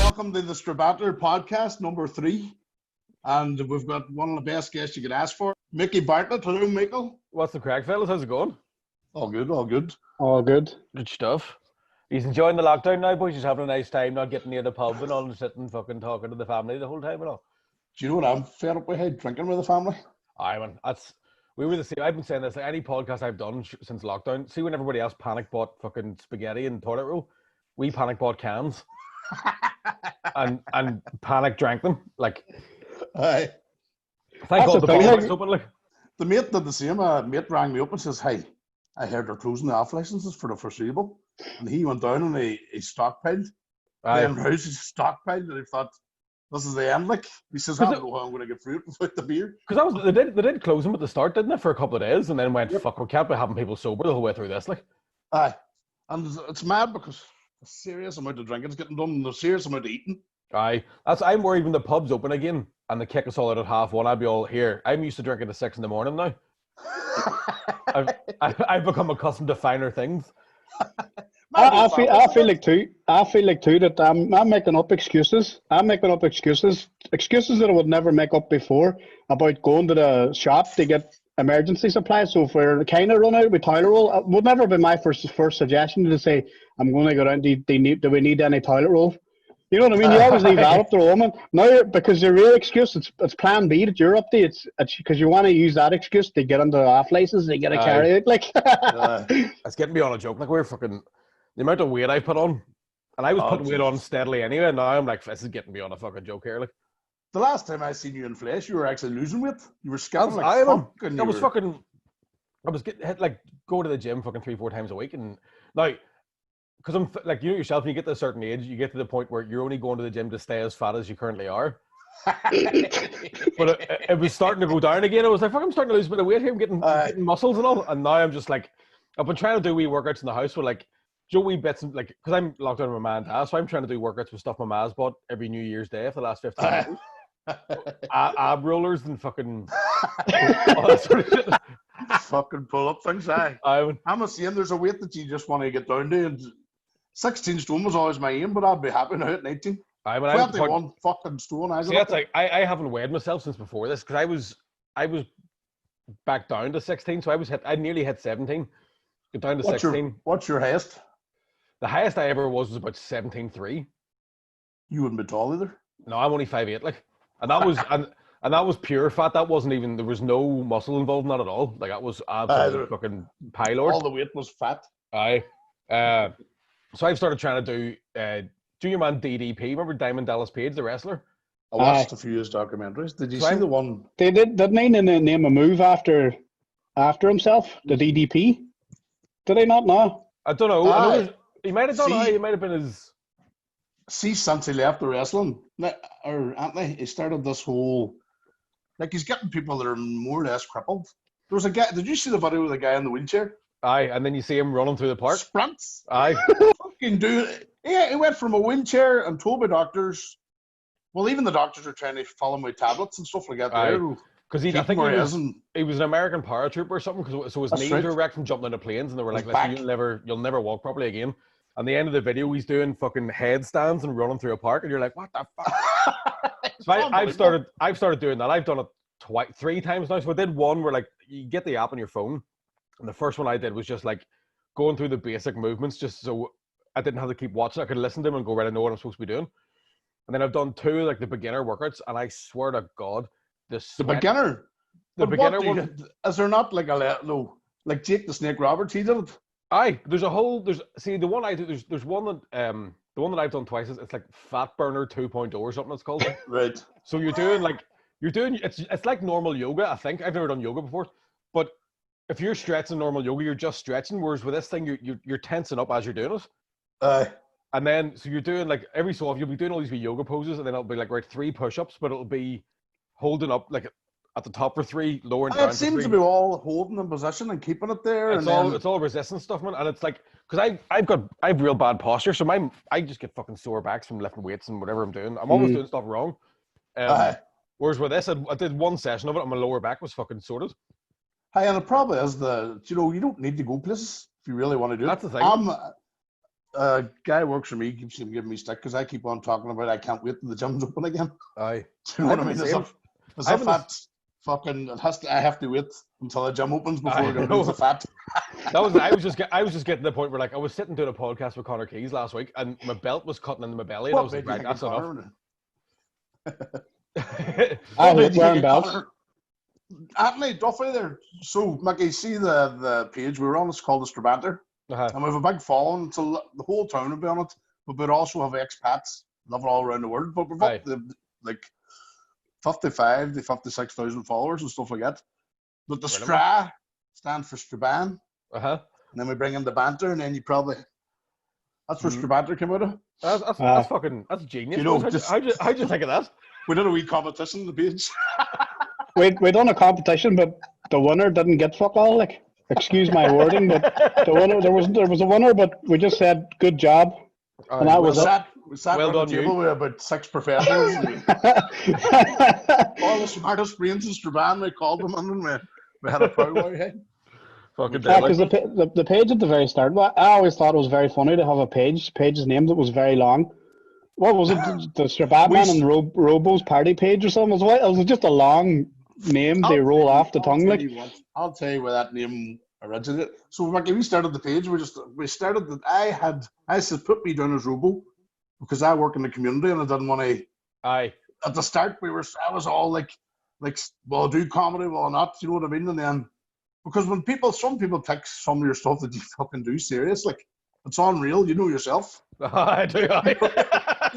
Welcome to the Strabanter podcast number 3, and we've got one of the best guests you could ask for, Micky Bartlett. Hello, Michael. What's the crack, fellas? How's it going? All good, all good. All good. Good stuff. He's enjoying the lockdown now, boys. He's having a nice time, not getting near the pub and all, and sitting fucking talking to the family the whole time and all. Do you know what I'm fed up with? Drinking with the family. Aye, man. We were the same. I've been saying this. Like, any podcast I've done since lockdown. See, when everybody else panic bought fucking spaghetti and toilet roll, we panic bought cans and panic drank them. Like, Aye. Thank God the bar was open. Like, the mate did the same. A mate rang me up and says, "Hey, I heard they're closing the off licenses for the foreseeable," and he went down and he stockpiled. aye. Then Rouse stockpiled, and he thought, "This is the end." Like, he says, "I don't know how I'm going to get through it without the beer." Because they did close them at the start, didn't they, for a couple of days, and then went, "Fuck, we can't be having people sober the whole way through this." Like, Aye, and it's mad because a serious amount of drinking is getting done, and a serious amount of eating. aye. I'm worried when the pub's open again and they kick us all out at 1:30. I'd be all here. I'm used to drinking at 6 a.m. now. I've become accustomed to finer things. I feel like too that I'm making up excuses. Excuses that I would never make up before about going to the shop to get emergency supplies. So if we're kind of run out with toilet roll, it would never be my first suggestion to say I'm going to go down. Do we need any toilet roll? You know what I mean? You always leave that up to the woman. Now, because the real excuse, it's plan B that you're up to. It's because you want to use that excuse to get into the off license, to get a carry out. Like, it's getting me on a joke. Like, we're fucking the amount of weight I put on, and I was putting weight on steadily anyway. And now I'm like, this is getting me on a fucking joke here. Like, the last time I seen you in flesh, you were actually losing weight. You were skipping I was getting like go to the gym fucking 3-4 times a week, and now. Because I'm like, you know yourself, when you get to a certain age, you get to the point where you're only going to the gym to stay as fat as you currently are. But it was starting to go down again. I was like, fuck, I'm starting to lose a bit of weight here. I'm getting muscles and all. And now I'm just like, I've been trying to do wee workouts in the house with like, wee bits, like, because I'm locked down with my man dad, so I'm trying to do workouts with stuff my ma's bought every New Year's Day for the last 15 years. Ab rollers and fucking all that sort of shit. Fucking pull up things, aye. I'm saying there's a weight that you just want to get down to, and 16 stone was always my aim, but I'd be happy now at 19. 21 fucking stone. See, that's like, I haven't weighed myself since before this, because I was back down to 16, so I nearly hit 17. Got down to 16. What's your highest? The highest I ever was about 17.3. You wouldn't be tall either. No, I'm only 5'8", like, and that was and that was pure fat. That wasn't even, there was no muscle involved in that at all. Like, that was absolute fucking pylord. All the weight was fat. Aye. So I've started trying to do your man DDP. Remember Diamond Dallas Page, the wrestler? I watched a few of his documentaries. Did you see the one? They didn't name a move after himself, the DDP? Did they not know? I don't know. He might have done it. He might have been his... See, since he left the wrestling, or Anthony, he started this whole... Like, he's getting people that are more or less crippled. There was a guy... Did you see the video with the guy in the wheelchair? Aye, and then you see him running through the park. Sprints. Aye. Fucking dude. Yeah, he went from a wheelchair and told by doctors. Well, even the doctors are trying to follow him with tablets and stuff like that. Because I think he was an American paratrooper or something. So his knees were wrecked from jumping out of planes, and they were like, "You'll never walk properly again." And the end of the video, he's doing fucking headstands and running through a park, and you're like, "What the fuck?" So I've started doing that. I've done it 3 times now. So I did one where, like, you get the app on your phone. And the first one I did was just like going through the basic movements, just so I didn't have to keep watching. I could listen to them and go, right, I know what I'm supposed to be doing. And then I've done 2 like the beginner workouts, and I swear to God, the beginner one. Is there not like like Jake the Snake Roberts? He did it. Aye, the one I do. There's one that the one that I've done twice. It's like Fat Burner 2.0 or something it's called. Right. So you're doing it's like normal yoga. I think I've never done yoga before, but if you're stretching normal yoga, you're just stretching. Whereas with this thing, you're tensing up as you're doing it. And then so you're doing like every so often you'll be doing all these yoga poses, and then it'll be like 3 push-ups, but it'll be holding up like at the top for 3, lowering down. It seems to be all holding in position and keeping it there. It's all resistance stuff, man. And it's like, because I have real bad posture, so I just get fucking sore backs from lifting weights and whatever I'm doing. I'm always doing stuff wrong. Whereas with this, I did 1 session of it, and my lower back was fucking sorted. Hey, and the problem is you don't need to go places if you really want to do it. That's the thing. Guy works for me, keeps giving me stick because I keep on talking about I can't wait till the gym's open again. Aye. Do you know what I mean? As if that's fucking. I have to wait until the gym opens before we're gonna lose the fat. I was just getting to the point where like I was sitting doing a podcast with Connor Keys last week and my belt was cutting into my belly and I was like, right, that's enough. I hate wearing belts. Anthony Duffy there. So Micky, see the page we were on, it's called the Strabanter. And we have a big following, so the whole town will be on it. But we also have expats living all around the world. But we've up to like 55 to 56,000 followers and stuff like that. But the Stra stands for Straban. And then we bring in the banter, and then you probably that's where Strabanter came out of. That's genius. You know, how'd you think of that? We did a wee competition on the page. we done a competition, but the winner didn't get fuck all. Like, excuse my wording, but the winner there was a winner, but we just said good job, and that was it. We sat well on the table with about 6 professionals. All the smartest brains in Straban, we called them, and we had a powwow. Hey, fucking because the page at the very start, I always thought it was very funny to have a page's name that was very long. What was it? The Strabatman and Robo's party page or something? It was just a long name. They roll off the tongue like. I'll tell you where that name originated. So when we started the page, we started that I said put me down as Robo because I work in the community and I didn't want to. Aye. At the start, I was all like, well, do comedy, well, not. You know what I mean? And then because when some people take some of your stuff that you fucking do serious, like it's unreal. You know yourself. I do.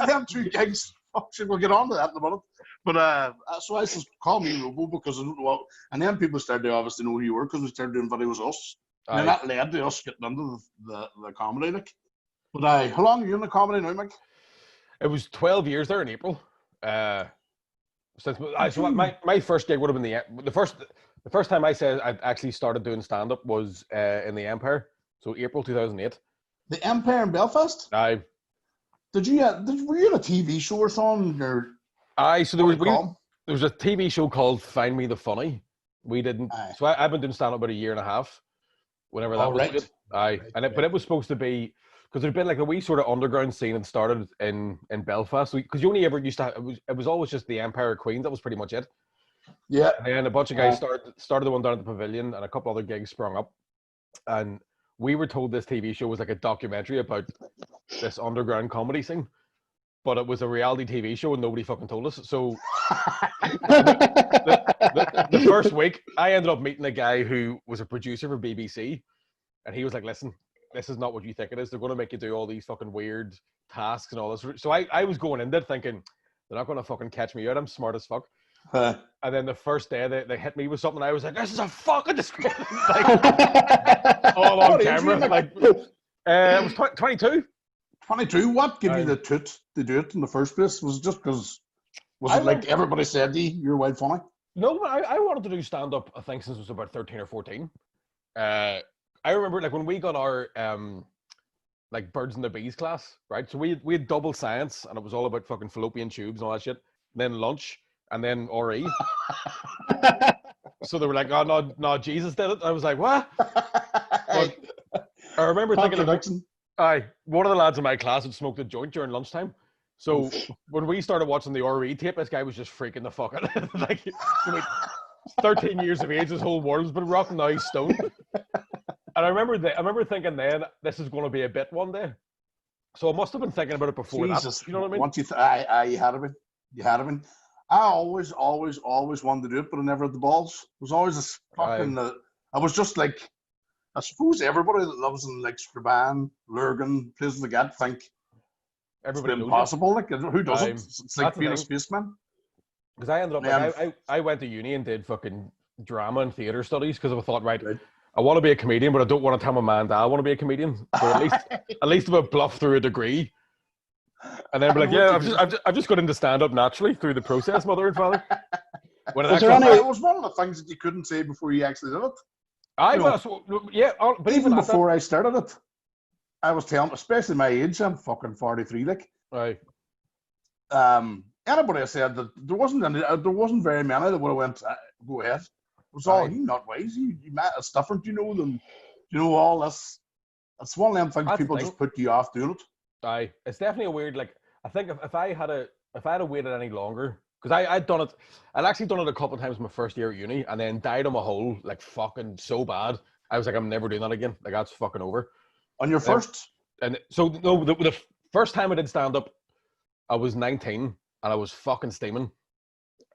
Them 2 gigs. We'll get on to that in a minute. But so I said, call me Robo because I don't know what. And then people started to obviously know who you were because we started doing videos with us. And then that led to us getting into the comedy. Like. But how long are you in the comedy now, Mick? It was 12 years there in April. Since so my first gig would have been the first time I said I actually started doing stand up was in the Empire. So April 2008. The Empire in Belfast? Aye. Were you in a TV show or something? So there was a TV show called Find Me the Funny. We didn't. Aye. So I've been doing stand up about a year and a half. Whenever that was good. Aye. But it was supposed to be because there'd been like a wee sort of underground scene that started in Belfast. Because you only ever used to have, it was always just the Empire Queens. That was pretty much it. Yeah. And then a bunch of guys started the one down at the Pavilion, and a couple other gigs sprung up. And we were told this TV show was like a documentary about this underground comedy scene, but it was a reality TV show and nobody fucking told us. So the first week, I ended up meeting a guy who was a producer for BBC, and he was like, listen, this is not what you think it is. They're going to make you do all these fucking weird tasks and all this. So I was going in there thinking, they're not going to fucking catch me out. I'm smart as fuck. And then the first day they hit me with something, I was like, this is a fucking disgrace. Like, all on camera. Like, it was 22. 22? What gave you the toot to do it in the first place? Was it just because, it like everybody said to you, you're wild funny? No, I wanted to do stand-up, I think, since I was about 13 or 14. I remember, like, when we got our, like, Birds and the Bees class, right? So we had double science, and it was all about fucking fallopian tubes and all that shit. And then lunch. And then RE. So they were like, oh, no, Jesus did it. I was like, what? But I remember thinking, one of the lads in my class had smoked a joint during lunchtime. So when we started watching the RE tape, this guy was just freaking the fuck out. Like, 13 years of age, his whole world's been rocking, now he's stoned. And I remember thinking then, this is going to be a bit one day. So I must have been thinking about it before that. You know what I mean? Once you had it. You had it. I always wanted to do it, but I never had the balls. It was always this fucking. I was just like, I suppose everybody that lives in like Strabane, Lurgan, places like that, think everybody it's impossible. Like, who doesn't? It's like being a spaceman. Because I ended up, I went to uni and did fucking drama and theatre studies because I thought, right, I want to be a comedian, but I don't want to tell my man that I want to be a comedian. So at least if I bluff through a degree. And then be like, yeah, I've just got into stand-up naturally through the process, mother and father. It was one of the things that you couldn't say before you actually did it. But even before I started it, I was telling, especially my age, I'm fucking 43, like. Right. Anybody I said that there wasn't very many that would have went, go ahead. It was all, you not wise, you it's different, than, all this. It's one of them things people just put you off doing it. Aye, it's definitely a weird. Like, I think if I had waited any longer, because I'd done it, I'd actually done it a couple of times my first year at uni, and then died on a hole like fucking so bad. I was like, I'm never doing that again. Like, that's fucking over. On your first? And so no, the first time I did stand up, I was 19 and I was fucking steaming.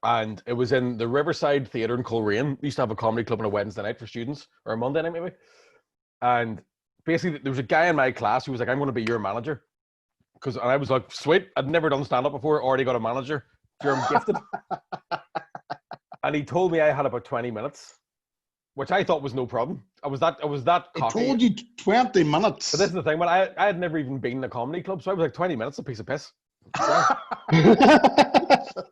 And it was in the Riverside Theatre in Coleraine. We used to have a comedy club on a Wednesday night for students, or a Monday night maybe. And basically, there was a guy in my class who was like, I'm going to be your manager. And I was like, sweet, I'd never done stand up before, already got a manager. I'm gifted. And he told me I had about 20 minutes, which I thought was no problem. I was that cocky. I told you 20 minutes. But this is the thing, I had never even been in a comedy club, so I was like, 20 minutes, a piece of piss.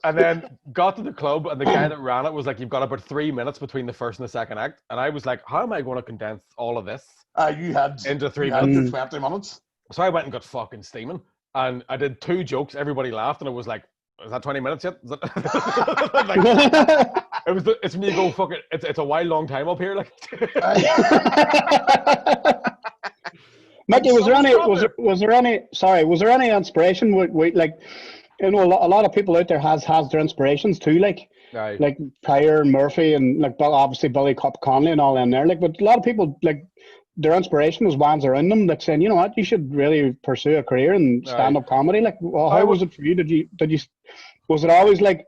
And then got to the club, and the guy that ran it was like, you've got about 3 minutes between the first and the second act. And I was like, how am I going to condense all of this into 3 minutes? 20 minutes. So I went and got fucking steaming, and I did 2 jokes. Everybody laughed, and it was like, is that 20 minutes yet? Like, it's when you go, fuck it, it's a wild long time up here. Like, Micky, was there any inspiration with like, you know, a lot of people out there has their inspirations too, like Pryor, Murphy, and like obviously Billy Connolly and all them there. Like, but a lot of people, like, their inspiration was ones around them, like saying, you know what, you should really pursue a career in stand-up comedy. Like, well, how was it for you? Did you was it always like,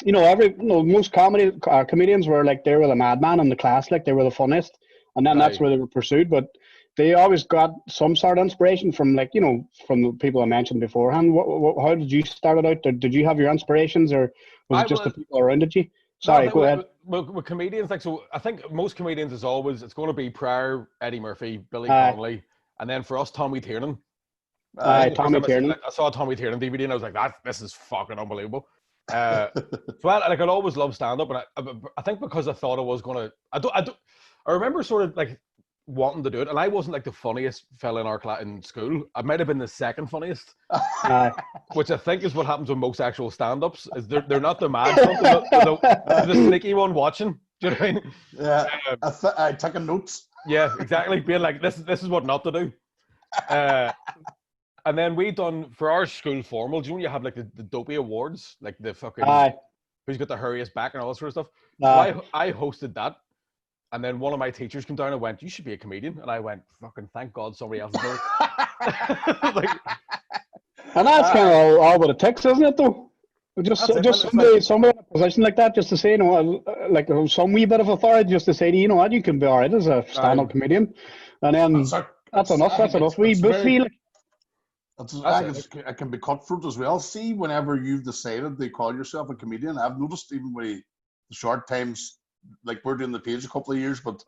you know, most comedians were like, they were the madman in the class, like they were the funniest, and then that's where they were pursued. But they always got some sort of inspiration from, like, you know, from the people I mentioned beforehand. How did you start it out? Did you have your inspirations, or was it just the people around you? Sorry, go ahead. With comedians, like, so I think most comedians it's going to be Pryor, Eddie Murphy, Billy Connolly, and then for us, Tommy Tiernan. Tommy Tiernan. I saw a Tommy Tiernan DVD and I was like, this is fucking unbelievable. So I'd always loved stand-up, and I think because I thought I was going to, I remember sort of like wanting to do it, and I wasn't like the funniest fella in our class in school. I might have been the second funniest, which I think is what happens with most actual stand-ups. Is they're not the mad one, they're the sneaky one watching. Do you know what I mean? Yeah, I taking notes. Yeah, exactly. Being like, this is what not to do. And then we done for our school formal. Do you know when you have like the dopey awards, like the fucking who's got the hurriest back and all that sort of stuff? So I hosted that. And then one of my teachers came down and went, you should be a comedian. And I went, fucking thank God somebody else is doing it. Like, and that's kind of all what it takes, isn't it, though? Just somebody in a position like that, just to say, you know, like some wee bit of authority, just to say, you know what, you can be all right as a stand-up comedian. And then that's enough. That's enough. It can be cutthroat as well. See, whenever you've decided to call yourself a comedian, I've noticed even with the short times, like we're doing the page a couple of years, but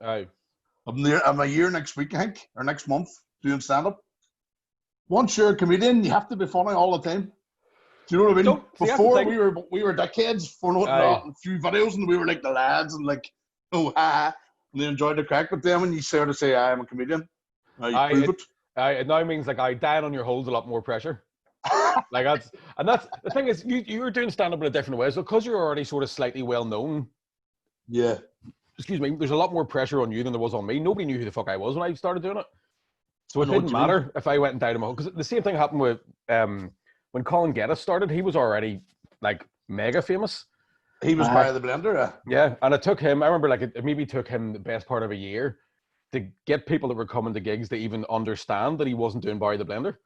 I'm a year next week, I think, or next month, doing stand-up. Once you're a comedian, you have to be funny all the time. Do you know what I mean? Before we were dickheads for a few videos, and we were like the lads, and like, and they enjoyed the crack. But then when you start to say, I'm a comedian, you prove it. It now means like down on your hole's a lot more pressure. Like that's the thing is, you were doing stand-up in a different way, so because you're already sort of slightly well known. Yeah. Excuse me. There's a lot more pressure on you than there was on me. Nobody knew who the fuck I was when I started doing it, so it didn't matter if I went and died on my hole. Because the same thing happened with when Colin Geddes started. He was already like mega famous. He was by the blender. Yeah, and it took him. I remember like it maybe took him the best part of a year to get people that were coming to gigs to even understand that he wasn't doing Barry the Blender.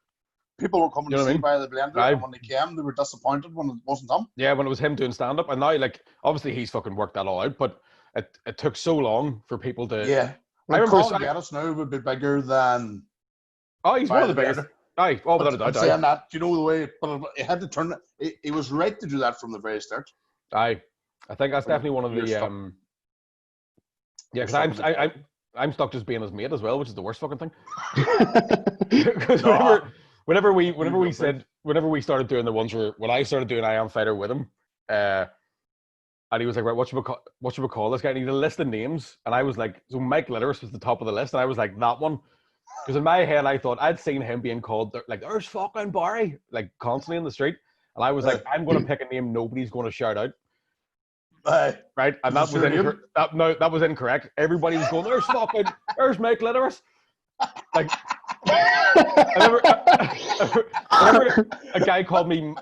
People were coming to see Barry the Blender, and when they came, they were disappointed when it wasn't him. Yeah, when it was him doing stand-up. And now, like, obviously he's fucking worked that all out, but it took so long for people to... Yeah. I remember Colin Geddes now would be bigger than... Oh, he's one of the biggest. Aye, without a doubt. Saying that, you know the way... But it had to turn... It was right to do that from the very start. Aye. I think that's definitely one of the... Yeah, because I'm stuck just being his mate as well, which is the worst fucking thing. Because whenever we started doing the ones when I started doing I Am Fighter with him, and he was like, right, what should we call this guy? And he had a list of names, and I was like, so Mike Litteris was the top of the list, and I was like, that one. Because in my head, I thought I'd seen him being called like, there's fucking Barry, like constantly in the street, and I was like, I'm going to pick a name nobody's going to shout out. Right, and that was that was incorrect. Everybody was going, there's Mike Litteris. Like, I remember a guy called me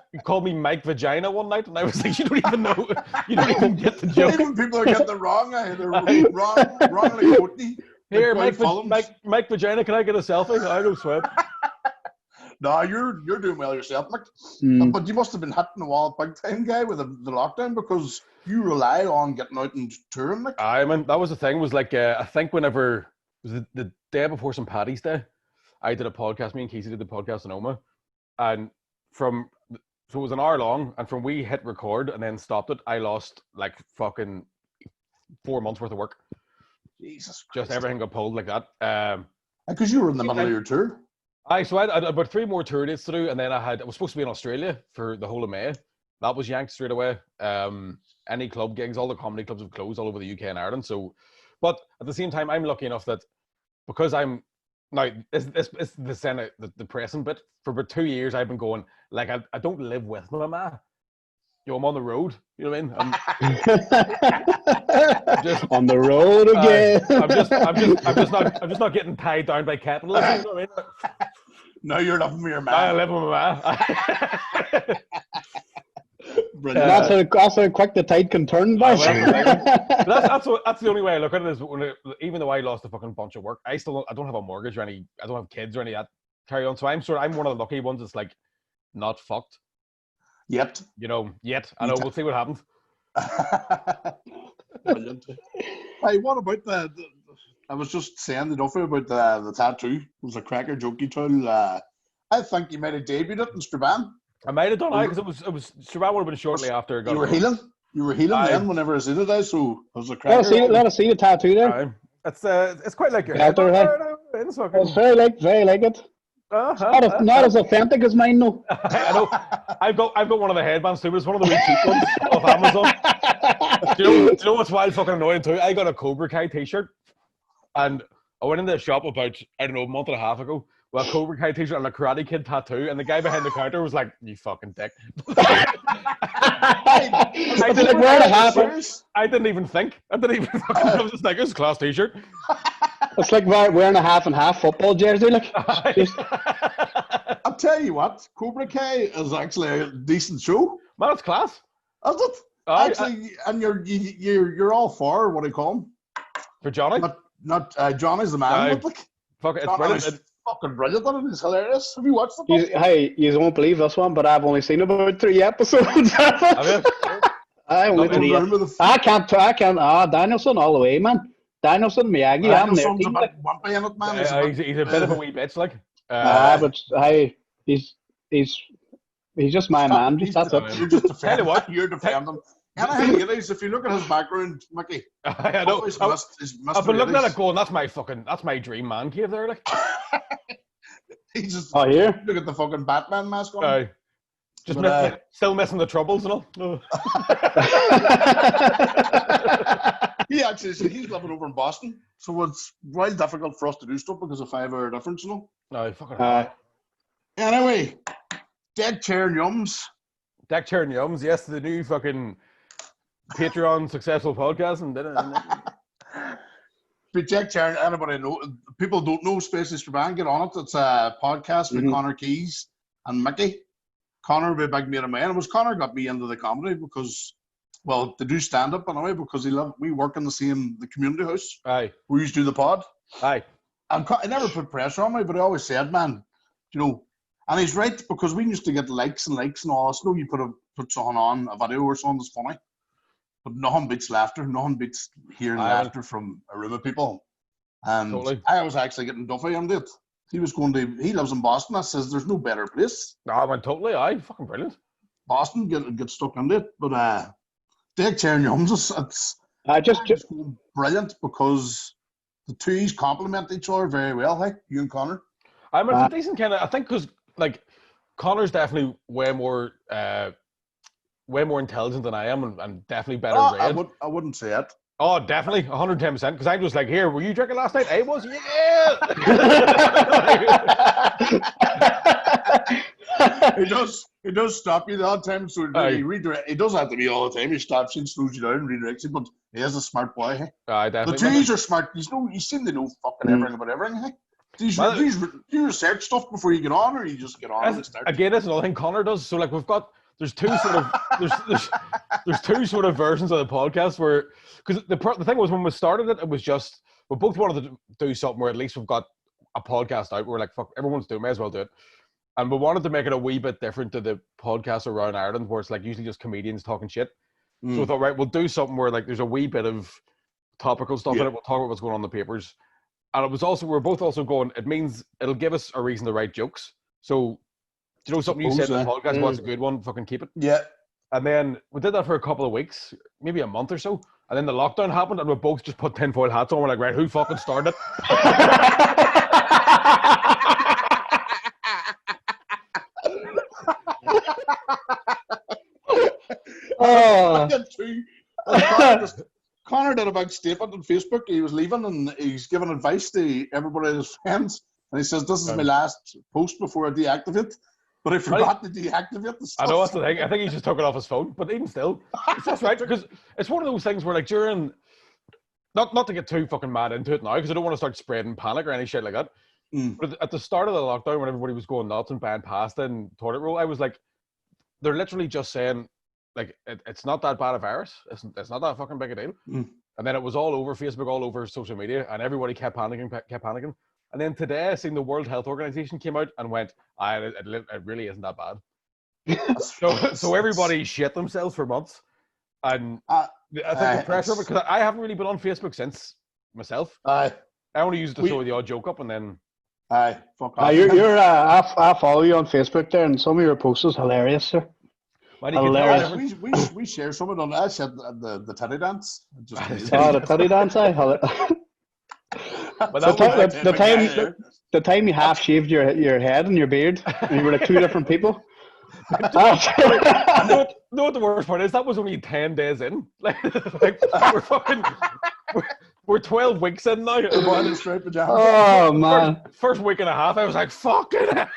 Mike Vagina one night, and I was like, you don't even get the joke. Even people are getting it wrong. They're wrongly quoting. Here, Mike Vagina, can I get a selfie? I don't sweat. No, you're doing well yourself, Mick. But you must have been hitting the wall big time, guy, with the lockdown, because you rely on getting out and touring, Mick. I mean, that was the thing. Was like I think whenever it was the day before St. Paddy's Day, I did a podcast. Me and Casey did the podcast in Oma, and so it was an hour long, and from we hit record and then stopped it, I lost like fucking 4 months worth of work. Jesus Christ. Just everything got pulled like that. Because you were in the middle of your tour. So I had about 3 more tour dates to do, and then I was supposed to be in Australia for the whole of May. That was yanked straight away. Any club gigs, all the comedy clubs have closed all over the UK and Ireland. So, but at the same time, I'm lucky enough that because I'm now it's the depressing bit. For about 2 years, I've been going like I don't live with my ma. I'm on the road. You know what I mean? I'm just on the road again. I'm just not getting tied down by capitalism. You know what I mean? No, you're living with your man. I live with my man. That's how quick the tide can turn, boys. That's the only way I look at it is even though I lost a fucking bunch of work, I don't have a mortgage or I don't have kids or any of that carry on. So I'm one of the lucky ones that's like not fucked. Yet. I know, we'll see what happens. Brilliant. Hey, what about I was just saying the Duffy about the tattoo. It was a cracker jokey tool. I think you might have debuted it in Straban. I might have done because it was Straban would have been shortly after. You were healing then whenever I seen it, so it was a cracker. Let us see the tattoo there. It's quite like your head. It's very like it. Not as authentic as mine, no. I know. I've got one of the headbands too, but it's one of the wee cheap ones off Amazon. Do you know what's wild fucking annoying too? I got a Cobra Kai t-shirt, and I went into the shop about a month and a half ago with a Cobra Kai t-shirt and a Karate Kid tattoo, and the guy behind the counter was like, "You fucking dick." I didn't even think. I was just like, "It's a class t-shirt." It's like wearing a half and half football jersey, like. I'll tell you what, Cobra Kai is actually a decent show. Man, it's class. Is it? Actually, and you're all for what do you call him? For Johnny? Not Johnny's the man. Fuck it, it's brilliant. It's fucking brilliant. It's hilarious. Have you watched it? You won't believe this one, but I've only seen about 3 episodes. Have you? I only 3. I can't. Danielson all the way, man. Danielson, Miyagi, I'm there. He's a bit of a wee bitch, like. But he's just my man. That's it. You're just defending what you're defending. Anything it is, if you look at his background, Micky. I know. I've been looking at it going, that's my dream man cave there, like. He's just here. Look at the fucking Batman mask on. Still missing the troubles and all. No. He's living over in Boston, so it's really difficult for us to do stuff because of 5-hour difference, you know. No, fucking. Anyway, Deck Chair and Yums. Deck Chair and Yums, yes, the new fucking Patreon successful podcast, and but Deck Chair, anybody know? People don't know Spacey Straban. Get on it. It's a podcast with Connor Keys and Micky. Connor will be a big mate of mine. It was Connor got me into the comedy because. Well, to do stand-up anyway, because we work in the community house. Aye. We used to do the pod. Aye. And I never put pressure on me, but I always said, man, and he's right, because we used to get likes and all this. You put something on, a video or something that's funny. But nothing beats laughter. Nothing beats hearing laughter from a room of people. And totally. I was actually getting Duffy into it. He lives in Boston. I says, there's no better place. I went totally, aye, fucking brilliant. Boston, get stuck into it. But, Deck Chair and Yums, it's just brilliant because the two complement each other very well. Hey, you and Connor. I'm a decent kind of. I think because like Connor's definitely way more intelligent than I am, and definitely better read. I wouldn't say it. Oh, definitely, 110%. Because I'm just like, here, were you drinking last night? I was, yeah. He does stop you the odd time, so he redirects. He does that to me all the time. He stops you and slows you down and redirects you, but he is a smart boy. Hey? Definitely. The twos are smart. You seem to know fucking everything about everything. Hey? Do you research stuff before you get on, or you just get on and start? Again, that's another thing Connor does. So like there's two sort of there's two sort of versions of the podcast where, because the thing was, when we started it was just, we both wanted to do something where at least we've got a podcast out. We're like, fuck, everyone's doing it, may as well do it. And we wanted to make it a wee bit different to the podcasts around Ireland, where it's like usually just comedians talking shit. So we thought, right, we'll do something where like there's a wee bit of topical stuff in it. We'll talk about what's going on in the papers. And it was also, we're both also going, it means it'll give us a reason to write jokes. So, do you know something you said in the podcast? What's a good one? Fucking keep it. Yeah. And then we did that for a couple of weeks, maybe a month or so. And then the lockdown happened, and we both just put tinfoil hats on. We're like, right, who fucking started it? Connor did a big statement on Facebook. He was leaving, and he's giving advice to everybody, his friends. And he says, "This is my last post before I deactivate." But I forgot to deactivate the stuff. I know, that's the thing. I think he just took it off his phone. But even still, that's right, because it's one of those things where, like, during, not to get too fucking mad into it now, because I don't want to start spreading panic or any shit like that. But at the start of the lockdown, when everybody was going nuts and buying pasta and toilet roll, I was like, they're literally just saying, like, it's not that bad a virus. It's not that fucking big a deal. And then it was all over Facebook, all over social media, and everybody kept panicking. And then today, I seen the World Health Organization came out and went, it really isn't that bad. so everybody shit themselves for months. And I think the pressure, because I haven't really been on Facebook since myself. I only use it to throw the odd joke up, and then... fuck off. I follow you on Facebook there, and some of your posts is hilarious, sir. Hilarious. We share some of them. I said the teddy dance. The teddy dance, the time you half shaved your head and your beard, and you were like two different people. know what the worst part is? That was only 10 days in. Like we're 12 weeks in now. Oh man! First week and a half, I was like, "Fuck it."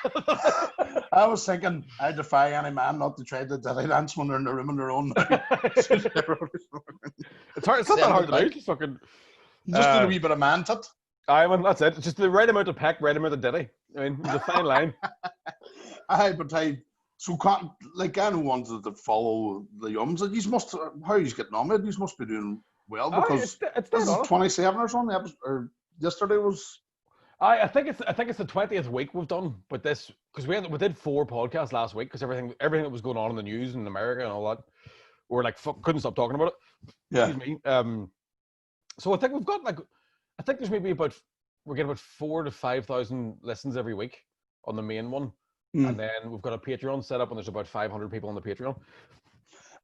I was thinking, I defy any man not to try the teddy dance when they're in the room on their own. It's hard. It's not that hard to do. Just fucking. Just do a wee bit of man tut. That's it. It's just the right amount of peck, right amount of ditty. I mean, it's a fine line. So can't, like, anyone wanted to follow the Yums. You must, how he's getting on with it, you must be doing well, because it's this is 27 or something, or yesterday was... I think it's the 20th week we've done, but this, because we did 4 podcasts last week, because everything that was going on in the news in America and all that, we're like, couldn't stop talking about it. Yeah. Excuse me. So I think we've got there's maybe we're getting about 4,000 to 5,000 listens every week on the main one. And then we've got a Patreon set up, and there's about 500 people on the Patreon.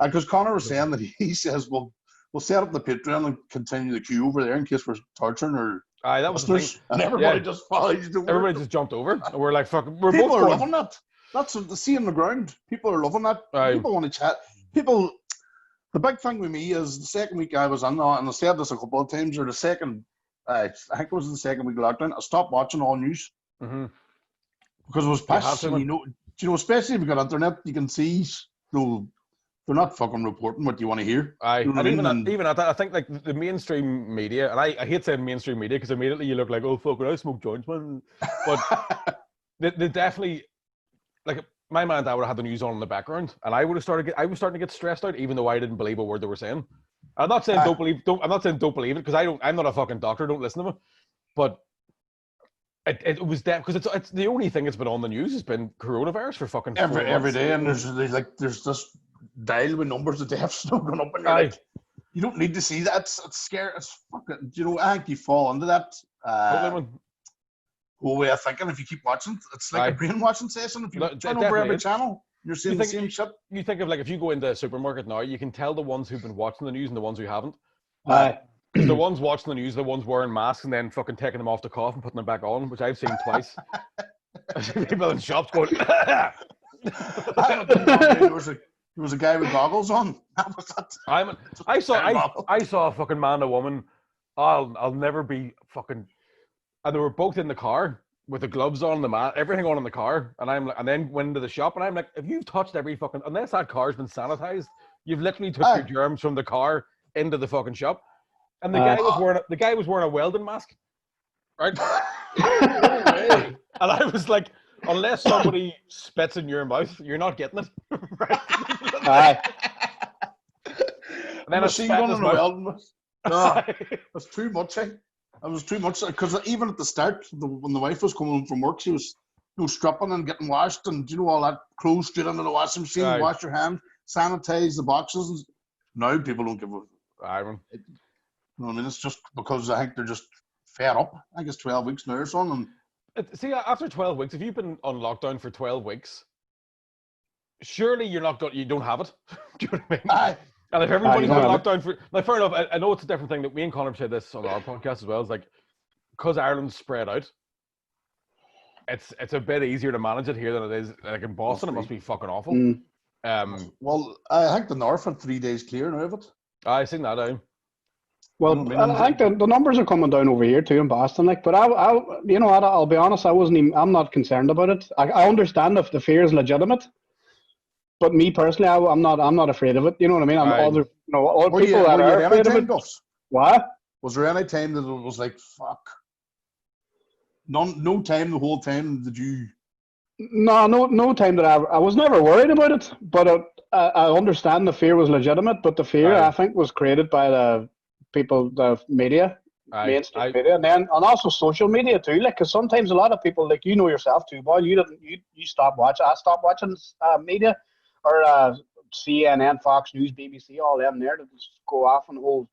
Because Connor was saying that he says, we'll set up the Patreon and continue the queue over there in case we're torturing or that was the thing. And everybody just follows. Everybody just jumped over, and we're like, "Fuck!" People are loving that. That's the sea on the ground. People are loving that. People want to chat. People. The big thing with me is the second week I was in, and I said this a couple of times, or the second, I think it was the second week of lockdown, I stopped watching all news. Because it was pissed. Especially if you've got internet, you can see they're not fucking reporting what you want to hear. And even at that, I think like the mainstream media, and I hate saying mainstream media because immediately you look like, oh fucking, I smoke joints, man. But they definitely, like, my man and dad would have had the news on in the background, and I was starting to get stressed out, even though I didn't believe a word they were saying. I'm not saying don't believe it, because I'm not a fucking doctor, don't listen to me. But it was that, because it's the only thing that's been on the news has been coronavirus for fucking every day, and there's this dial with numbers of deaths going up, and you're like, you don't need to see that. It's scary. It's fucking. I think you fall into that whole way of thinking if you keep watching. It's like a brainwashing session. If you turn over every channel, you're seeing the same shit. You think of, like, if you go into a supermarket now, you can tell the ones who've been watching the news and the ones who haven't. The ones watching the news, the ones wearing masks and then fucking taking them off the cough and putting them back on, which I've seen twice. I've seen people in shops going. There was a guy with goggles on. That was that. I saw a fucking man, a woman. I'll never be fucking. And they were both in the car with the gloves on, the mat, everything on in the car. And then went into the shop, and I'm like, if you've touched every fucking, unless that car's been sanitized, you've literally took your germs from the car into the fucking shop. And the guy was wearing a welding mask, right? way. And I was like, unless somebody spits in your mouth, you're not getting it. Right? Aye. And then I see one in the wilderness. No, that's too much. It was too much because even at the start, when the wife was coming home from work, she was stripping and getting washed, and all that clothes straight into the washing machine. Wash your hands, sanitize the boxes. And now people don't give a. You know what I mean? It's just because I think they're just fed up. I think it's 12 weeks now or something. See, after 12 weeks, if you've been on lockdown for 12 weeks, surely you don't have it. Do you know what I mean? Aye. And if everybody's on lockdown for, like, fair enough, I know it's a different thing that me and Connor said this on our podcast as well. It's like, because Ireland's spread out, it's a bit easier to manage it here than it is like in Boston. It must be fucking awful. Well, I think the North had 3 days clear now of it. I seen that. Well, I think the numbers are coming down over here too in Boston. Like, but I'll be honest. I'm not concerned about it. I understand if the fear is legitimate. But me personally, I'm not afraid of it. You know what I mean? All people that are afraid of it. What? Was there any time that it was like, fuck? No time the whole time did you? No time that I was never worried about it. But I understand the fear was legitimate. But the fear, I think, was created by the people, the media, mainstream media, and also social media too. Like, because sometimes a lot of people, like yourself too, boy, you stopped watching. I stopped watching media. Or CNN, Fox News, BBC, all them there that just go off on the whole,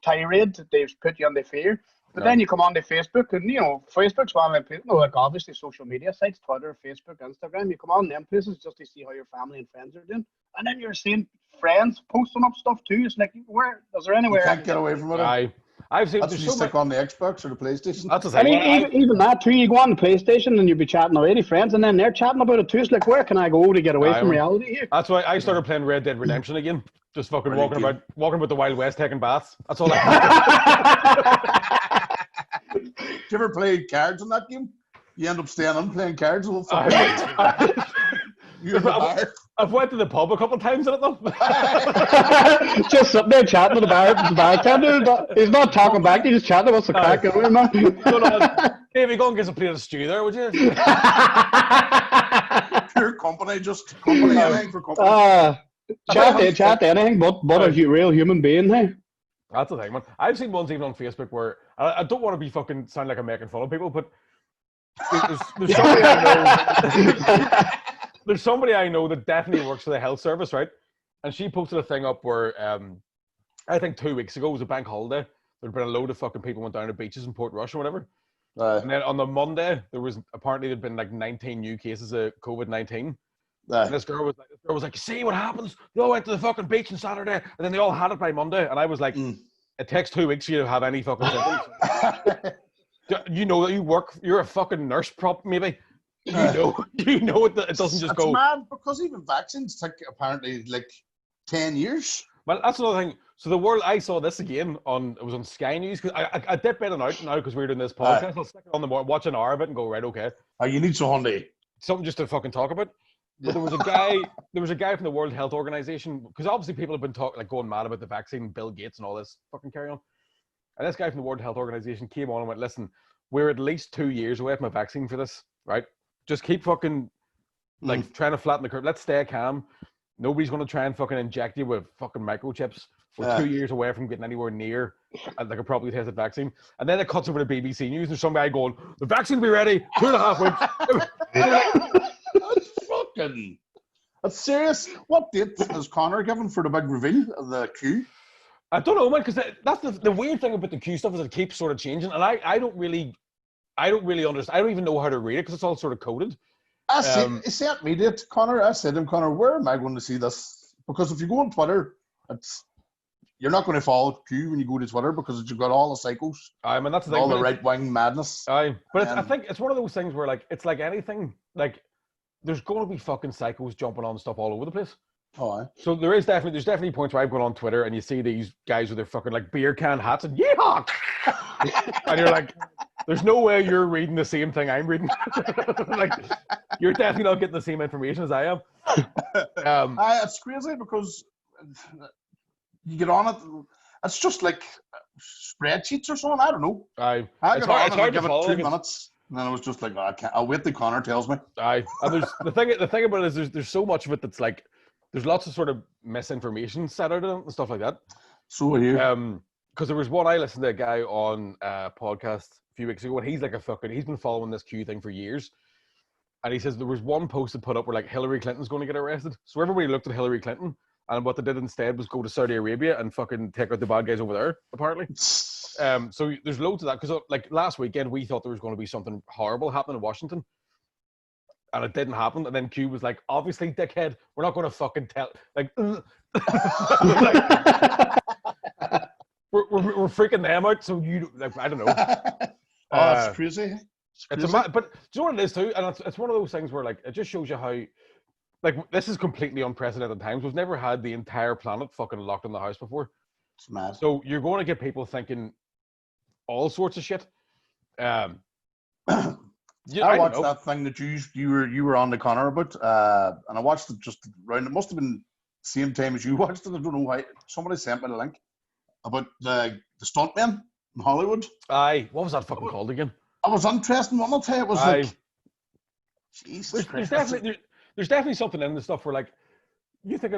tirade that they've put you under fear. But then you come on to Facebook, and Facebook's one of them, like obviously social media sites, Twitter, Facebook, Instagram. You come on them places just to see how your family and friends are doing, and then you're seeing friends posting up stuff too. It's like, where is there anywhere? You can't get away from it. I've seen that's you stick on the Xbox or the PlayStation. That's the thing. Even that too. You go on the PlayStation and you'll be chatting already, friends, and then they're chatting about it too. It's like, where can I go to get away from reality here? That's why I started playing Red Dead Redemption again. Just fucking walking about the Wild West taking baths. That's all I do. You ever play cards in that game? You end up staying on playing cards the whole I've went to the pub a couple of times in it though. Just sitting there chatting to the bartender. He's not talking back. He's just chatting. What's the crack going on? Hey, we go and get a plate of stew there, would you? Pure company, anything for company. Chat anything but a real human being, hey? That's the thing, man. I've seen ones even on Facebook where I don't want to be fucking sound like I'm making fun of people, but there's somebody I know. There's somebody I know that definitely works for the health service, right? And she posted a thing up where I think 2 weeks ago was a bank holiday. There'd been a load of fucking people went down to beaches in Port Rush or whatever. And then on the Monday, there'd been like 19 new cases of COVID-19. And this girl was like, see what happens? They all went to the fucking beach on Saturday, and then they all had it by Monday. And I was like, it takes 2 weeks for you to have any fucking symptoms. You know that you're a fucking nurse prop, maybe. You know it doesn't just go. It's mad because even vaccines take apparently like 10 years. Well, that's another thing. So I saw this again it was on Sky News because I dip in and out now because we're doing this podcast. I'll stick it on the morning, watch an hour of it, and go right, okay. You need something just to fucking talk about. But there was a guy from the World Health Organization, because obviously people have been going mad about the vaccine, Bill Gates and all this fucking carry on. And this guy from the World Health Organization came on and went, listen, we're at least 2 years away from a vaccine for this, right? Just keep fucking trying to flatten the curve. Let's stay calm. Nobody's going to try and fucking inject you with fucking microchips. We're 2 years away from getting anywhere near like a properly tested vaccine. And then it cuts over to BBC News and there's some guy going, the vaccine will be ready 2.5 weeks. That's serious. What date is Connor given for the big reveal of the Q? I don't know, man, because that's the weird thing about the Q stuff is it keeps sort of changing, and I don't really understand. I don't even know how to read it because it's all sort of coded. He sent me date, Connor. I said to him, Connor, where am I going to see this? Because if you go on Twitter, you're not going to follow Q when you go to Twitter because you've got all the psychos. I mean, that's the thing. All the right-wing madness. But I think it's one of those things where it's like anything, like there's going to be fucking psychos jumping on stuff all over the place. So there's definitely points where I've gone on Twitter and you see these guys with their fucking like beer can hats and yeehaw, and you're like, there's no way you're reading the same thing I'm reading. Like, you're definitely not getting the same information as I am. It's crazy because you get on it, it's just like spreadsheets or something. I don't know. It's hard to follow. 2 minutes. And then I was just like, oh, I can't. I'll wait till Connor tells me. Aye, and there's the thing about it is there's so much of it that's like there's lots of sort of misinformation set out in it and stuff like that. So here, because there was one I listened to a guy on a podcast a few weeks ago, and he's like he's been following this Q thing for years, and he says there was one post that put up where like Hillary Clinton's going to get arrested, so everybody looked at Hillary Clinton, and what they did instead was go to Saudi Arabia and fucking take out the bad guys over there, apparently. So there's loads of that, because like last weekend we thought there was going to be something horrible happening in Washington, and it didn't happen. And then Q was like, obviously, dickhead, we're not going to fucking tell. Like, we're freaking them out. So you, like, I don't know. It's crazy. But do you know what it is too? And it's one of those things where like it just shows you how, like, this is completely unprecedented times. We've never had the entire planet fucking locked in the house before. It's mad. So you're going to get people thinking all sorts of shit. Yeah, I watched that thing that you were on the Connor about, and I watched it just around. It must have been the same time as you watched it. I don't know why. Somebody sent me the link about the stuntmen in Hollywood. Aye, what was that fucking called again? I was interested. One I'll tell you, it was like, Jesus Christ. There's definitely something in the stuff where like you think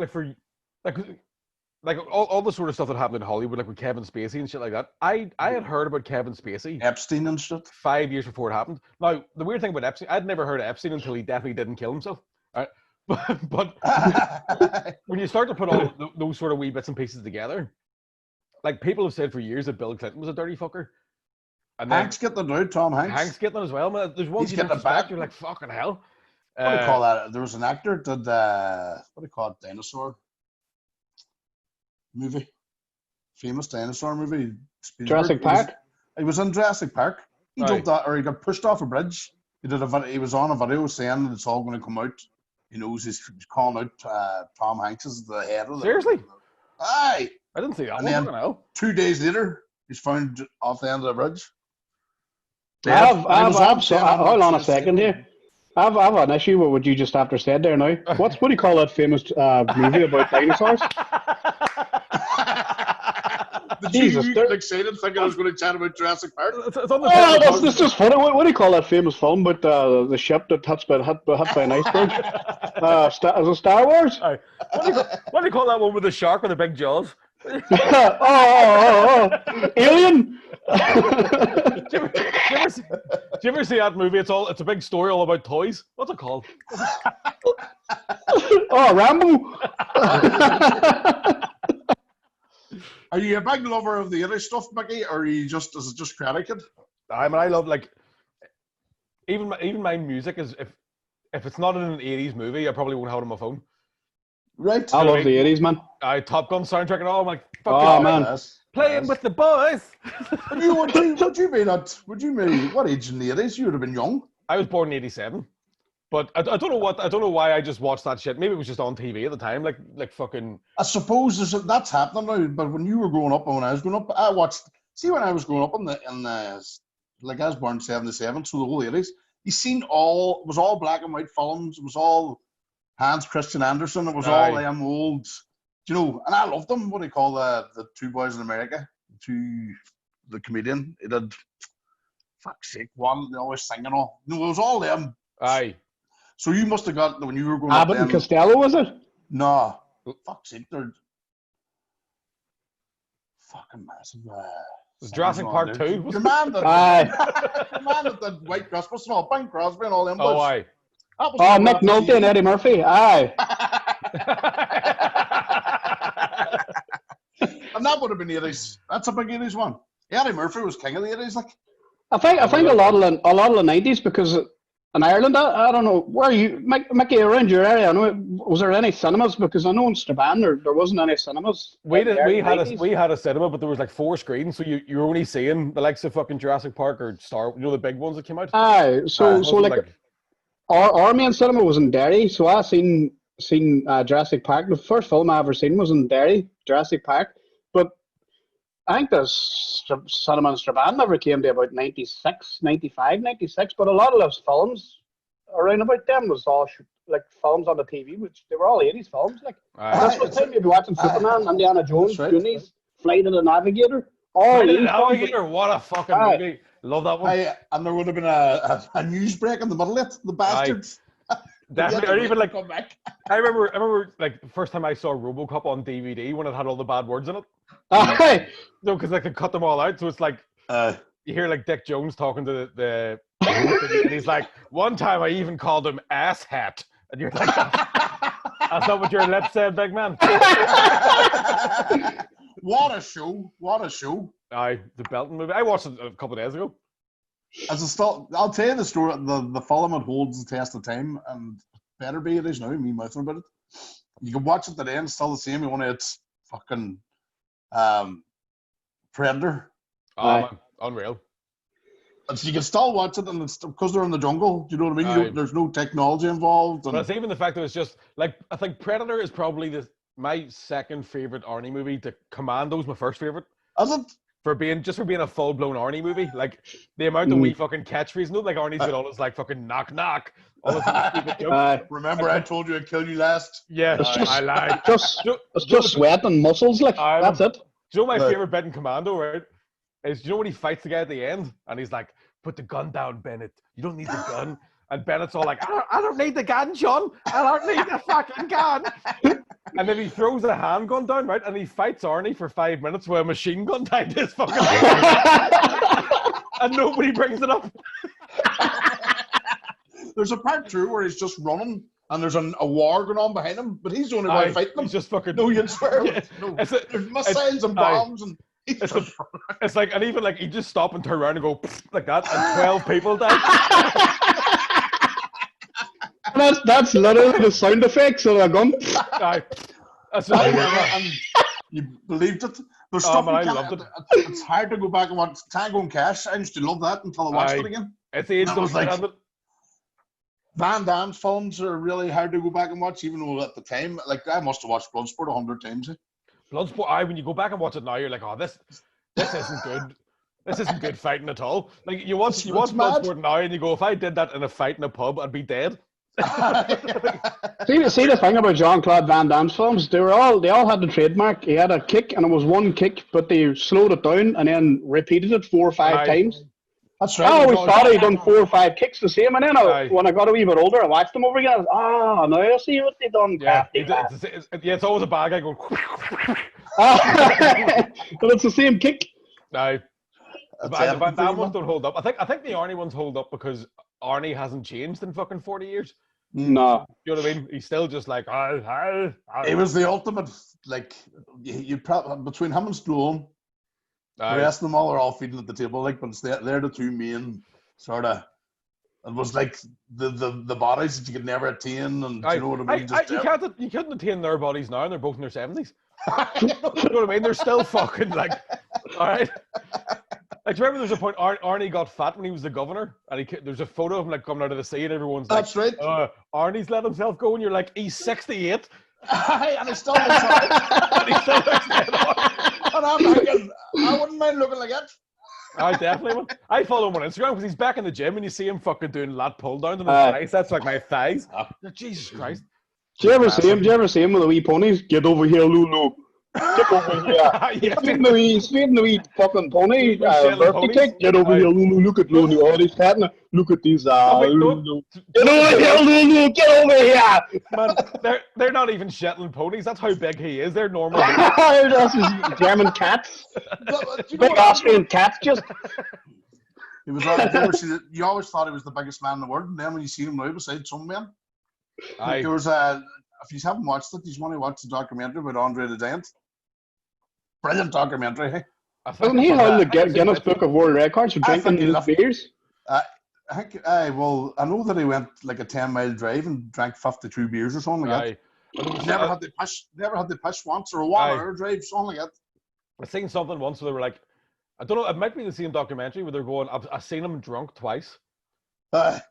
like all the sort of stuff that happened in Hollywood, like with Kevin Spacey and shit like that. I had heard about Kevin Spacey, Epstein and shit, 5 years before it happened. Now the weird thing about Epstein, I'd never heard of Epstein until he definitely didn't kill himself. Right? But when you start to put all those sort of wee bits and pieces together, like people have said for years that Bill Clinton was a dirty fucker. And Hank's getting it out, Tom Hanks. Hank's getting it as well, man. There's one he's getting it back. You're like, fucking hell. What do you call that? There was an actor that did what do you call it? Dinosaur movie, famous dinosaur movie. Jurassic Park. He was in Jurassic Park. He jumped out, or he got pushed off a bridge. He was on a video saying that it's all going to come out. He knows he's calling out Tom Hanks as the head of it. Seriously? Aye. I didn't see that. And then 2 days later, he's found off the end of the bridge. Hold on a second here. I've an issue with what you just after said there now. What do you call that famous movie about dinosaurs? Jesus, you get excited thinking I was going to chat about Jurassic Park? That's just funny. What do you call that famous film about the ship that hit by an iceberg? Is it Star Wars? What do you call that one with the shark with the big jaws? Alien. Do you ever see that movie? It's a big story all about toys. What's it called? Rambo. Are you a big lover of the other stuff, Micky, or is it just critiqued? I mean, I love, like, even my music is, if it's not in an 80s movie, I probably won't have it on my phone. Right. I love the 80s, man. Top Gun soundtrack and all. I'm like, man. Playing with the boys. Would you be what age in the 80s? You would have been young. I was born in 87. But I don't know why I just watched that shit. Maybe it was just on TV at the time, like fucking. I suppose that's happening now. But when you were growing up, and when I was growing up, I watched. See, when I was growing up in the like I was born in 77, so the whole 80s. You seen it was all black and white films. It was all Hans Christian Andersen. It was all them old, you know. And I loved them. What do you call the two boys in America? The comedian. He did. Fuck's sake, one. They always singing all. No, it was all them. Aye. So you must have got when you were growing up. Abbott and Costello, was it? No. Fuck's sake, they're fucking massive. Was Jurassic Park 2? Your man that did White Christmas and all, Bing Crosby and all them. Oh, aye. Mick Nolte and Eddie Murphy. Aye. And that would have been the 80s. That's a big 80s one. Eddie Murphy was king of the 80s, like. I think a lot of the 90s, because in Ireland, I don't know, where are you, Micky, around your area, I know, was there any cinemas? Because I know in Strabanter there wasn't any cinemas. We had a cinema, but there was like 4 screens, so you were only seeing the likes of fucking Jurassic Park or the big ones that came out. Aye, so like our main cinema was in Derry, so I seen Jurassic Park. The first film I ever seen was in Derry, Jurassic Park, but I think the cinema in Strabane never came to about 96, 95, 96, but a lot of those films around about them was all like films on the TV, which they were all 80s films. Like, that's what time you'd be watching Superman, Indiana Jones, Goonies, Flight of the Navigator, Oh, Alligator, what a fucking movie. Love that one. And there would have been a news break in the middle of it, the bastards. Definitely. Or even like, I remember like the first time I saw RoboCop on DVD when it had all the bad words in it. No, because like they cut them all out, so it's like you hear like Dick Jones talking to the and he's like, one time I even called him ass hat, and you're like, that's not what your lips said, big man. What a show! What a show! Aye, the Belton movie. I watched it a couple of days ago. I'll tell you the story. The film, it holds the test of time, and better be it is now. Me mouthing about it. You can watch it today, and it's still the same. You want it's fucking Predator. Oh man, unreal. And so you can still watch it, and it's because they're in the jungle. Do you know what I mean? There's no technology involved. And... But it's even the fact that it's just like I think Predator is probably my second favorite Arnie movie. The Commando's my first favorite. Is it? For being a full blown Arnie movie, like the amount of wee fucking catchphrases, like Arnie's got all his like fucking knock knock, all his stupid jokes. Remember, I told you I'd kill you last. Yeah, I lied. It's just sweat and muscles, like that's it. Do you know my favorite bit in Commando, right? Is when he fights the guy at the end, and he's like, "Put the gun down, Bennett. You don't need the gun." And Bennett's all like, I don't need the gun, John. I don't need the fucking gun. And then he throws a handgun down, right? And he fights Arnie for 5 minutes with a machine gun tied to his fucking head. And nobody brings it up. There's a part 2 where he's just running and there's a war going on behind him, but he's the only one fighting them. He's just fucking... No, you'd swear. Yeah. No. There's missiles and bombs and... It's like, and even like, he just stop and turn around and go like that, and 12 people die. That's literally the sound effects of a gun. And you believed it. There's stuff I loved it. It's hard to go back and watch Tango and Cash. I used to love that until I watched it again. It's the age of like Van Damme's films are really hard to go back and watch, even though at the time, like I must have watched Bloodsport 100 times. Bloodsport, when you go back and watch it now, you're like, oh, this isn't good. This isn't good fighting at all. Like you watch Bloodsport now, and you go, if I did that in a fight in a pub, I'd be dead. See the thing about Jean-Claude Van Damme's films, they all had the trademark. He had a kick, and it was one kick, but they slowed it down and then repeated it 4 or 5 times. That's right. I always thought he'd done 4 or 5 kicks the same, and then when I got a wee bit older, I watched them over again. Now I see what they done. Yeah, it's always a bad guy going. But it's the same kick. No, the Van Damme ones don't hold up. I think the Arnie ones hold up because Arnie hasn't changed in fucking 40 years. No. You know what I mean? He's still just like, It was the ultimate, like, you probably, between him and Stallone, the rest of them all are all feeding at the table, like, but they're the two main sort of, it was like the bodies that you could never attain, and you know what I mean? You couldn't attain their bodies now, and they're both in their 70s. You know what I mean? They're still fucking, like, all right? Like, do you remember there's a point Arnie got fat when he was the governor, and there's a photo of him like coming out of the sea, and everyone's like, "That's right, Arnie's let himself go," and you're like, "He's 68, and he still looks and he still looks dead on." And I'm thinking, I wouldn't mind looking like that. I definitely would. I follow him on Instagram because he's back in the gym, and you see him fucking doing lat pull downs on his biceps, like my thighs. Jesus Christ! Do you ever see him with the wee ponies? Get over here, Lulu. Get over here. Straighten the wee fucking pony. Birthday cake. Get over here, Lulu. Look at Lulu. Oh, he's fattening. Look at these. Lulu. Get over here, Lulu. Get over here. Man, they're not even Shetland ponies. That's how big he is. They're normal. That's his German cats. Big Austrian cats, just. He was. You always thought he was the biggest man in the world, and then when you see him now beside some men, there was a. If you haven't watched it, you want to watch the documentary about Andre the Giant. Brilliant documentary, hey? Wasn't he on the Guinness Book of World Records for drinking beers? I know that he went like a 10-mile drive and drank 52 beers or something like that. Never had the push once, or a 1 hour drive, something like that. I seen something once where they were like, I don't know, it might be the same documentary where they're going, I've seen him drunk twice. The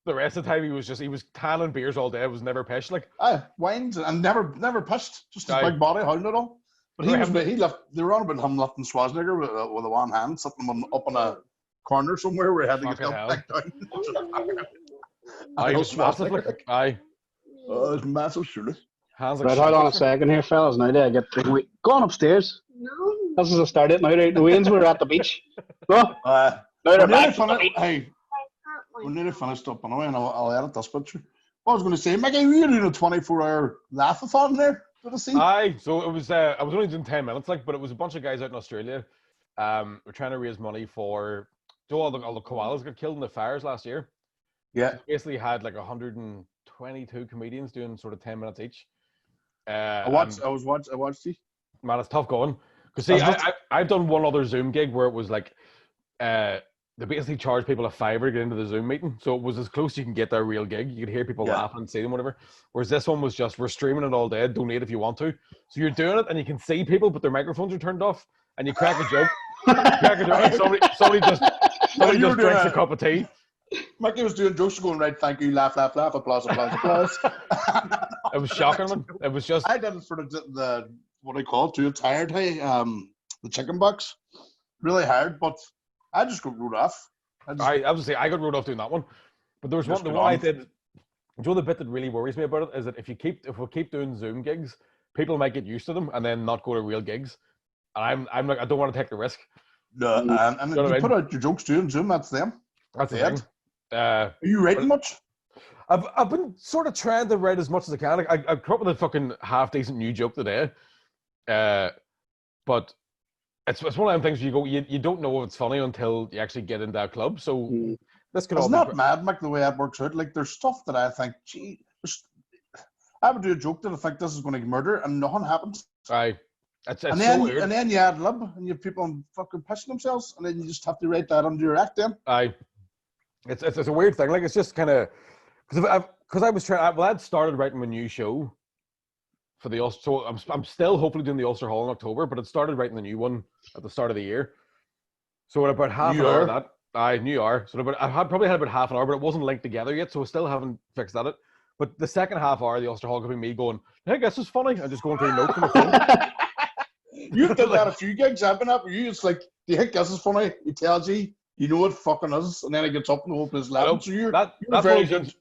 rest of the time he was tanning beers all day. It was never pushed, like. Wines and never pushed. Just his big body holding it all. But he left. They were on about him lifting Schwarzenegger with a one hand, sitting him up in a corner somewhere where he had to get him back down. He was massive, like. Oh, it's massive, surely. Right, hold on a second here, fellas. Now I get to go on upstairs. No. This is a start it now. The Waynes were at the beach. No? Now they're back from the beach. Hey, we're nearly finished up anyway, and I'll edit this picture. What I was going to say, Micky, were you doing a 24-hour laugh-a-thon there? Did I see? Aye, so it was. I was only doing 10 minutes, but it was a bunch of guys out in Australia. We're trying to raise money for. All the koalas got killed in the fires last year. Yeah. So basically had like 122 comedians doing sort of 10 minutes each. I watched you. Man, it's tough going. Because see, I've done one other Zoom gig where it was like, they basically charge people $5 to get into the Zoom meeting. So it was as close as you can get to a real gig. You could hear people laughing and see them, whatever. Whereas this one was just, we're streaming it all day, donate if you want to. So you're doing it and you can see people, but their microphones are turned off. And you crack a joke. And somebody just drinks a cup of tea. Micky was doing jokes going, right, thank you, laugh, laugh, laugh, applause, applause, applause. It was shocking, man. It was just... I did it for the what I call it, too, tired, hey, the chicken box. Really hard, but I just got wrote off. I was say I got wrote off doing that one. But there was the one I did. The bit that really worries me about it is that if we keep doing Zoom gigs, people might get used to them and then not go to real gigs. And I'm like, I don't want to take the risk. No, and you put out your jokes too in Zoom, that's them. That's the thing. Are you writing much? I've been sort of trying to write as much as I can. I come up with a fucking half decent new joke today. But it's one of them things where you don't know if it's funny until you actually get into a club. So this could all be... It's not mad, Mick, the way that works out. Like, there's stuff that I think, I would do a joke that I think this is going to murder, and nothing happens. Aye. It's and then you ad lib, and you have people fucking pissing themselves, and then you just have to write that under your act then. Aye. It's a weird thing. Like, it's just kind of... Because I was trying... I'd started writing my new show for the Ulster... So I'm still hopefully doing the Ulster Hall in October, but I started writing the new one at the start of the year. So at about half an hour of that... Aye, New Year. So I probably had about half an hour, but it wasn't linked together yet, so I still haven't fixed that. But the second half hour of the Ulster Hall could be me going, hey, this is funny. I'm just going through notes on my phone. You've done that a few gigs. I've been up with you. It's like, do you think this is funny? He tells you, you know it fucking is, and then he gets up and opens his laptop. So you're very good.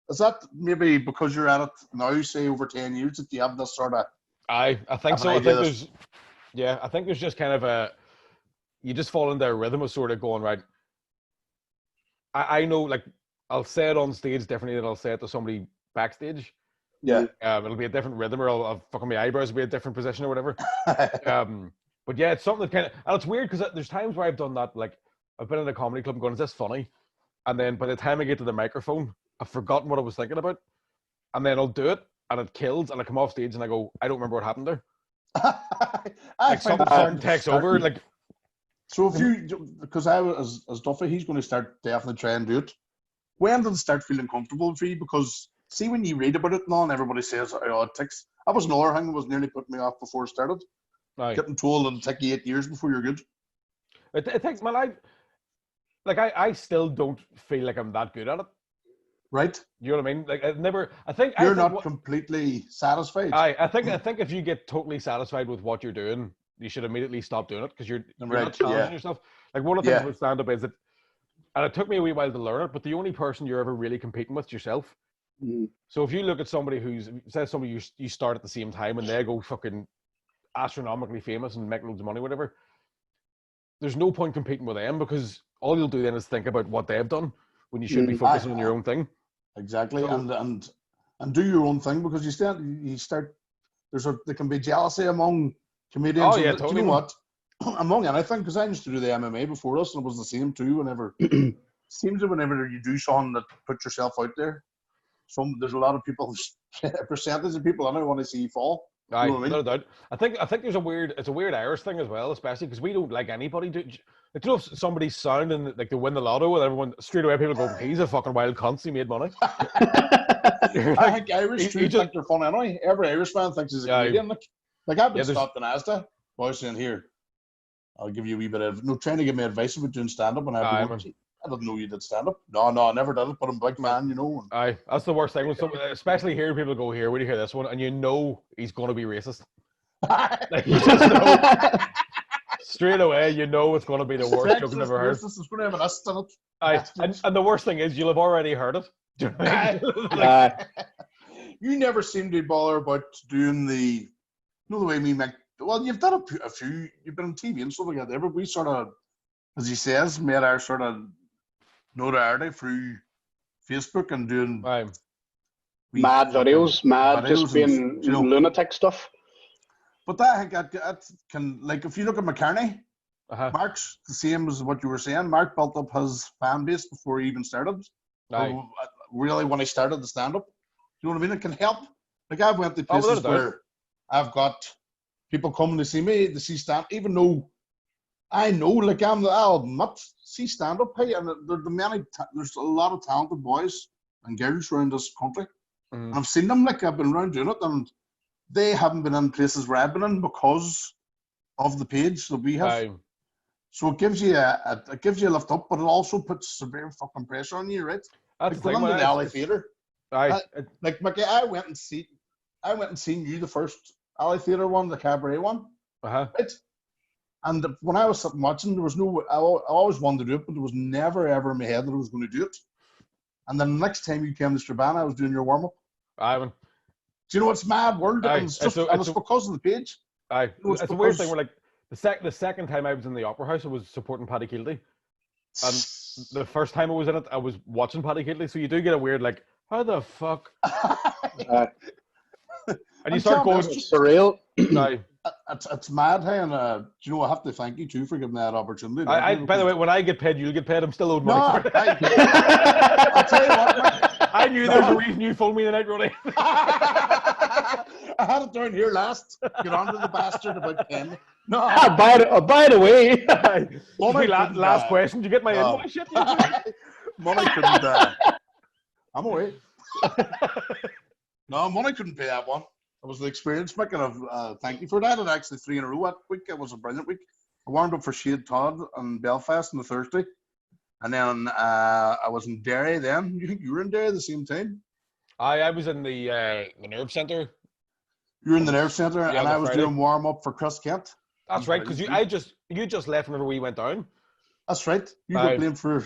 Is that maybe because you're at it now, say over 10 years, that you have this sort of... I think so. I think there's just kind of you just fall into a rhythm of sort of going, right, I know, like, I'll say it on stage differently than I'll say it to somebody backstage. Yeah. It'll be a different rhythm, or I'll fucking my eyebrows will be a different position or whatever. But yeah, it's something that kind of... And it's weird because there's times where I've done that, like, I've been in a comedy club and going, is this funny? And then by the time I get to the microphone, I've forgotten what I was thinking about. And then I'll do it, and it kills, and I come off stage and I go, I don't remember what happened there. Like something takes over, like... So if you... Because I was, as Duffy, he's going to start definitely try and do it. When did it start feeling comfortable for you? Because... See, when you read about it now and everybody says, oh, it takes... That was another thing that was nearly putting me off before it started. Right. Getting told it'll take you 8 years before you're good. It takes my life... Like, I still don't feel like I'm that good at it. Right. You know what I mean? Like, You're not completely satisfied. I think if you get totally satisfied with what you're doing, you should immediately stop doing it because you're not challenging yourself. Like, one of the things with stand-up is that... And it took me a wee while to learn it, but the only person you're ever really competing with is yourself. So if you look at somebody you start at the same time and they go fucking astronomically famous and make loads of money, whatever, there's no point competing with them because all you'll do then is think about what they've done when you should be focusing on your own thing. Exactly, so, and do your own thing because you start. There can be jealousy among comedians. Oh yeah, totally. You know what? Among anything, because I used to do the MMA before us, and it was the same too. Whenever whenever you do something that put yourself out there. There's a lot of people, a percentage of people I don't want to see you fall. Aye, no doubt. I think it's a weird Irish thing as well, especially because we don't like anybody. Like, you know, if somebody's sounding like they win the lotto and everyone straight away people go, he's a fucking wild cunt, he made money. I think Irish too think they're funny anyway. Every Irish man thinks he's a comedian. Like I've been stopped in Asda, boys saying, here, I'll give you a wee bit of trying to give me advice about doing stand-up, and I didn't know you did stand-up. No, I never did it, but I'm a big fan, you know. Aye, that's the worst thing. Especially here, people go, here, where do you hear this one? And you know he's going to be racist. Like, you just know. Straight away, you know it's going to be the worst joke you've ever heard. It's going to have an S in it. Aye, and the worst thing is you'll have already heard it. Do you know what I mean? You never seem to bother about doing the... You know the way me, Mick, well, you've done a few. You've been on TV and stuff like that there, but we sort of, as he says, made our sort of notoriety through Facebook and doing mad videos, just being lunatic stuff. But I think that can, like, if you look at McCartney, Mark's the same as what you were saying. Mark built up his fan base before he even started. Really, when he started the stand-up, you know what I mean? It can help. Like, I've went to places where I've got people coming to see me, to see stand, even though I know, like, I'll not see stand-up, hey, and there's a lot of talented boys and girls around this country. And I've seen them, like, I've been around doing it, and they haven't been in places where I've been in because of the page that we have. So it gives you a lift up, but it also puts severe fucking pressure on you, right? That's like, going to the Alley Theatre. Like, Mickey, I went and seen you the first Alley Theatre one, the cabaret one. Right? And when I was sitting watching, there was no. I always wanted to do it, but there was never ever in my head that I was going to do it. And then the next time you came to Strabanter, I was doing your warm up. Do you know it's mad world? And it's because of the page. It's a weird thing where, like, the second time I was in the Opera House, I was supporting Paddy Keelty. And the first time I was in it, I was watching Paddy Keelty. So you do get a weird, like, how the fuck? And you start going, it's surreal. It's mad, hey, and do you know, I have to thank you too for giving me that opportunity. By the way, when I get paid, you'll get paid. I'm still owed money for it. I'll tell you what, Mike. I knew there was a reason you phoned me the night, Ronnie. I had it down here last. Get onto the bastard about 10. No. By the way. Last question. Did you get my invoice yet? Money couldn't. I'm away. No, money couldn't pay that one. It was the experience, Mick, and thank you for that. And actually 3 in a row that week. It was a brilliant week. I warmed up for Shade Todd in Belfast on the Thursday. And then I was in Derry then. You think you were in Derry at the same time? I was in the Nerve Centre. You were in the Nerve Centre, and I was doing warm-up for Chris Kent. That's right, because you just left whenever we went down. That's right. You got blamed for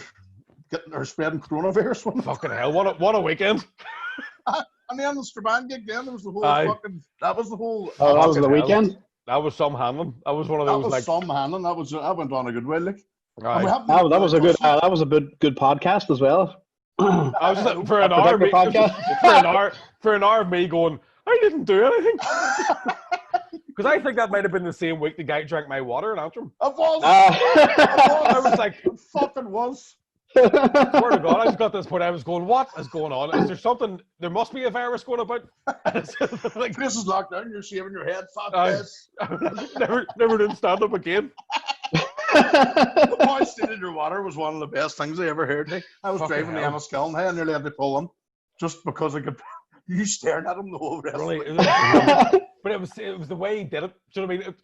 getting or spreading coronavirus. Fucking hell, what a weekend. And then the Straban gig then, there was the whole fucking... That was the whole... Oh, that was the weekend? That was some handling. That was one of those, like... some handling. I went on a good way, like... That was a good podcast as well. I was like, for an hour of me going, I didn't do anything. Because I think that might have been the same week the guy drank my water in Antrim. It was. I was like, it fucking was. Swear to God, I just got to this point. I was going, what is going on? Is there something? There must be a virus going about. Like, this is locked down. You're shaving your head. Fuck this. Never did stand up again. Boy, staying in your water was one of the best things I ever heard. Hey, I was driving the Enniskillen. Hey, I nearly had to pull him just because I could. You staring at him the whole rest. Really? But it was the way he did it. Do you know what I mean?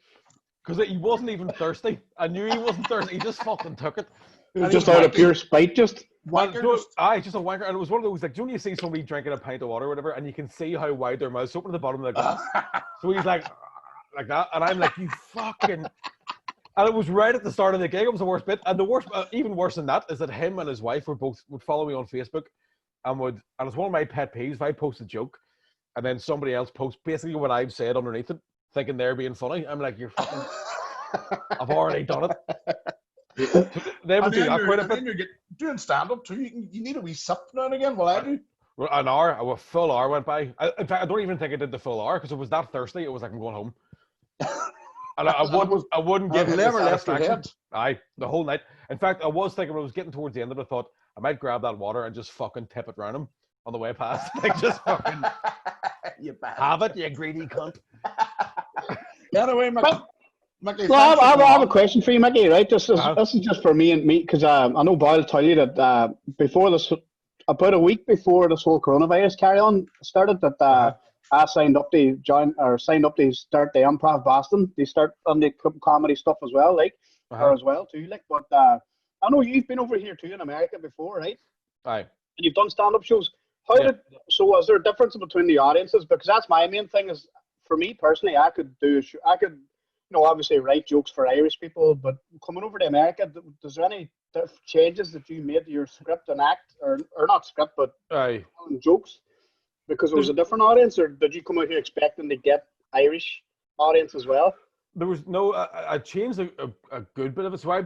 Because he wasn't even thirsty. I knew he wasn't thirsty. He just fucking took it. It was just out of pure spite, just. Wanker. Just a wanker. And it was one of those, like, do you see somebody drinking a pint of water or whatever, and you can see how wide their mouth's open at the bottom of the glass? So he's like that, and I'm like, you fucking. And it was right at the start of the gig. It was the worst bit, and the worst, even worse than that, is that him and his wife would follow me on Facebook, and it's one of my pet peeves. If I post a joke, and then somebody else posts basically what I've said underneath it, thinking they're being funny, I'm like, you're fucking. I've already done it. They would do that quite a bit. You're doing stand-up too. You need a wee sip now and again. Well, I do. An hour, a full hour went by. In fact, I don't even think I did the full hour because it was that thirsty. It was like, I'm going home. And I wouldn't give him never the left your satisfaction. head. The whole night. In fact, I was thinking when I was getting towards the end of it, I thought I might grab that water and just fucking tip it round him on the way past. Like, just fucking have it, you greedy cunt. Anyway, Micky, well, I have a question for you, Micky. Right, this is just for me because I know Boyle tell you that before this, about a week before this whole coronavirus carry-on started, that I signed up to start the Improv Boston. They start on the comedy stuff as well, as well too. But I know you've been over here too in America before, right? Aye. And you've done stand-up shows. So is there a difference between the audiences? Because that's my main thing. Is for me personally, I could obviously write jokes for Irish people, but coming over to America, is there any changes that you made to your script and act, or not script, but jokes? Because it was a different audience, or did you come out here expecting to get Irish audience as well? there was no. I changed a good bit of it. So I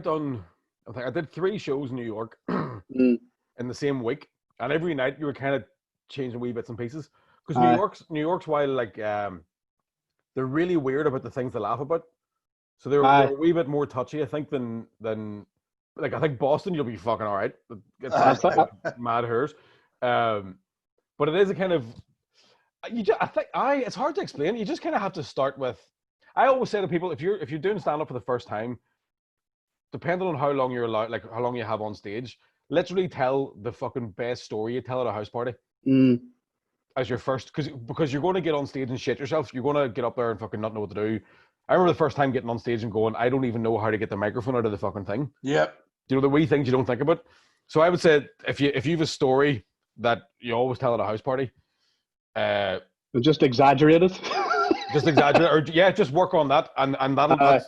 did 3 shows in New York in the same week, and every night you were kind of changing wee bits and pieces because New York's while like they're really weird about the things they laugh about, so they're a wee bit more touchy, I think, than like I think Boston you'll be fucking all right. It's mad hers, but it is a kind of it's hard to explain. You just kind of have to start with. I always say to people, if you're doing stand up for the first time, depending on how long you're allowed, like how long you have on stage, literally tell the fucking best story you tell at a house party as your first, because you're going to get on stage and shit yourself. You're going to get up there and fucking not know what to do. I remember the first time getting on stage and going, I don't even know how to get the microphone out of the fucking thing. Yep. You know, the wee things you don't think about. So I would say if you have a story that you always tell at a house party, just exaggerate it. Just exaggerate, or just work on that, and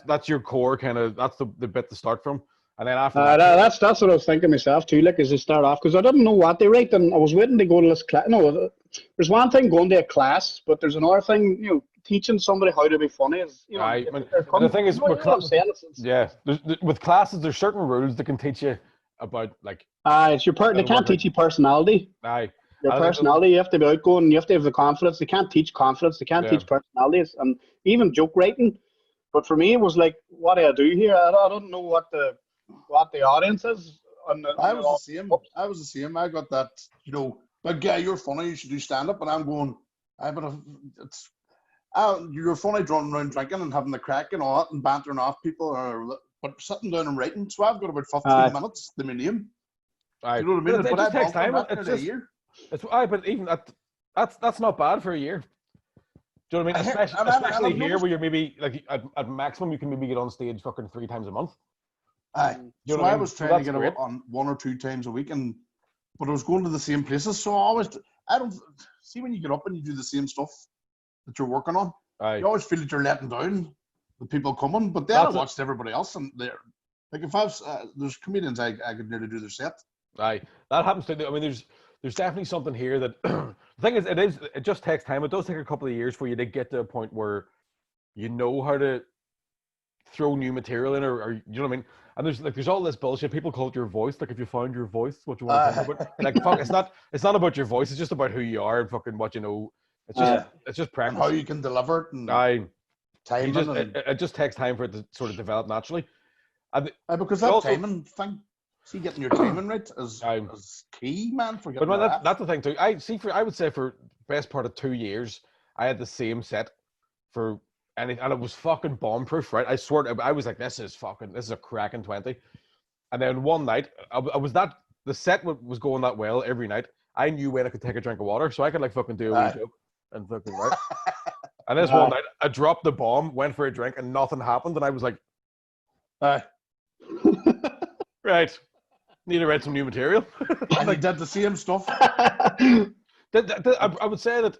that's your core kind of. That's the bit to start from, and then after that's what I was thinking myself too. Like, as to start off, because I didn't know what they write, and I was waiting to go to this class. No, there's one thing going to a class, but there's another thing, you know, teaching somebody how to be funny. Is, you know, the thing is, with classes, there's certain rules that can teach you about like. It's your they can't teach you personality. Your personality, you have to be outgoing, you have to have the confidence. They can't teach confidence, they can't teach personalities, and even joke writing. But for me, it was like, what do I do here? I don't know what the audience is. I was the same. I got that, you know, like, yeah, you're funny, you should do stand-up, and I'm going, you're funny running around drinking and having the crack and all that and bantering off people, but sitting down and writing. So I've got about 15 minutes to my name. You know what I mean? But it just takes time. It's just a year. But even that's not bad for a year. Do you know what I mean? Especially here, where you're maybe like at maximum, you can maybe get on stage fucking 3 times a month. Aye. So I was trying to get on 1 or 2 times a week, but I was going to the same places. So I don't see when you get up and you do the same stuff that you're working on. Aye. You always feel that you're letting down the people coming. But then I watched everybody else, and they're like, if there's comedians I could nearly do their set. Aye, that happens to. I mean, there's definitely something here that the thing is, it just takes time. It does take a couple of years for you to get to a point where you know how to throw new material in, or you know what I mean. And there's all this bullshit. People call it your voice. Like, if you found your voice, what you want to talk about. Like, fuck, it's not about your voice. It's just about who you are and fucking what you know. It's just practice. And how you can deliver it. And it just takes time for it to sort of develop naturally. Because that timing thing. See, getting your timing right is key, man. But that's the thing too. I would say for best part of 2 years, I had the same set for anything, and it was fucking bomb-proof, right? I swear, I was like, this is a cracking 20. And then one night, the set was going that well every night. I knew when I could take a drink of water, so I could like fucking do a wee joke and fucking right. And this one night, I dropped the bomb, went for a drink, and nothing happened, and I was like, right. Need to write some new material. And I did the same stuff. I would say that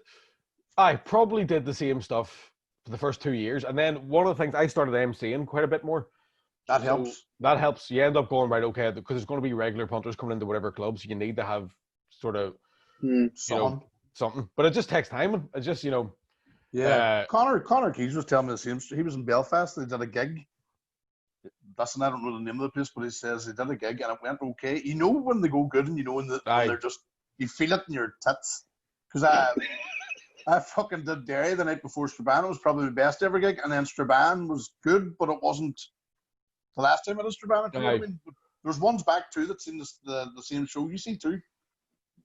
I probably did the same stuff for the first 2 years. And then one of the things, I started emceeing quite a bit more. That helps. That helps. You end up going, right, okay, because there's going to be regular punters coming into whatever clubs. You need to have sort of, something. But it just takes time. It's just, Yeah. Connor Keys was telling me the same. He was in Belfast. They did a gig. Listen, I don't know the name of the place, but he says he did a gig and it went okay. You know when they go good, and you know when they're just, you feel it in your tits. Because I fucking did Derry the night before Strabanter. It was probably the best ever gig, and then Strabanter was good, but it wasn't the last time I did Strabanter. You know what I mean? But there's ones back too that's in the same show. You see too.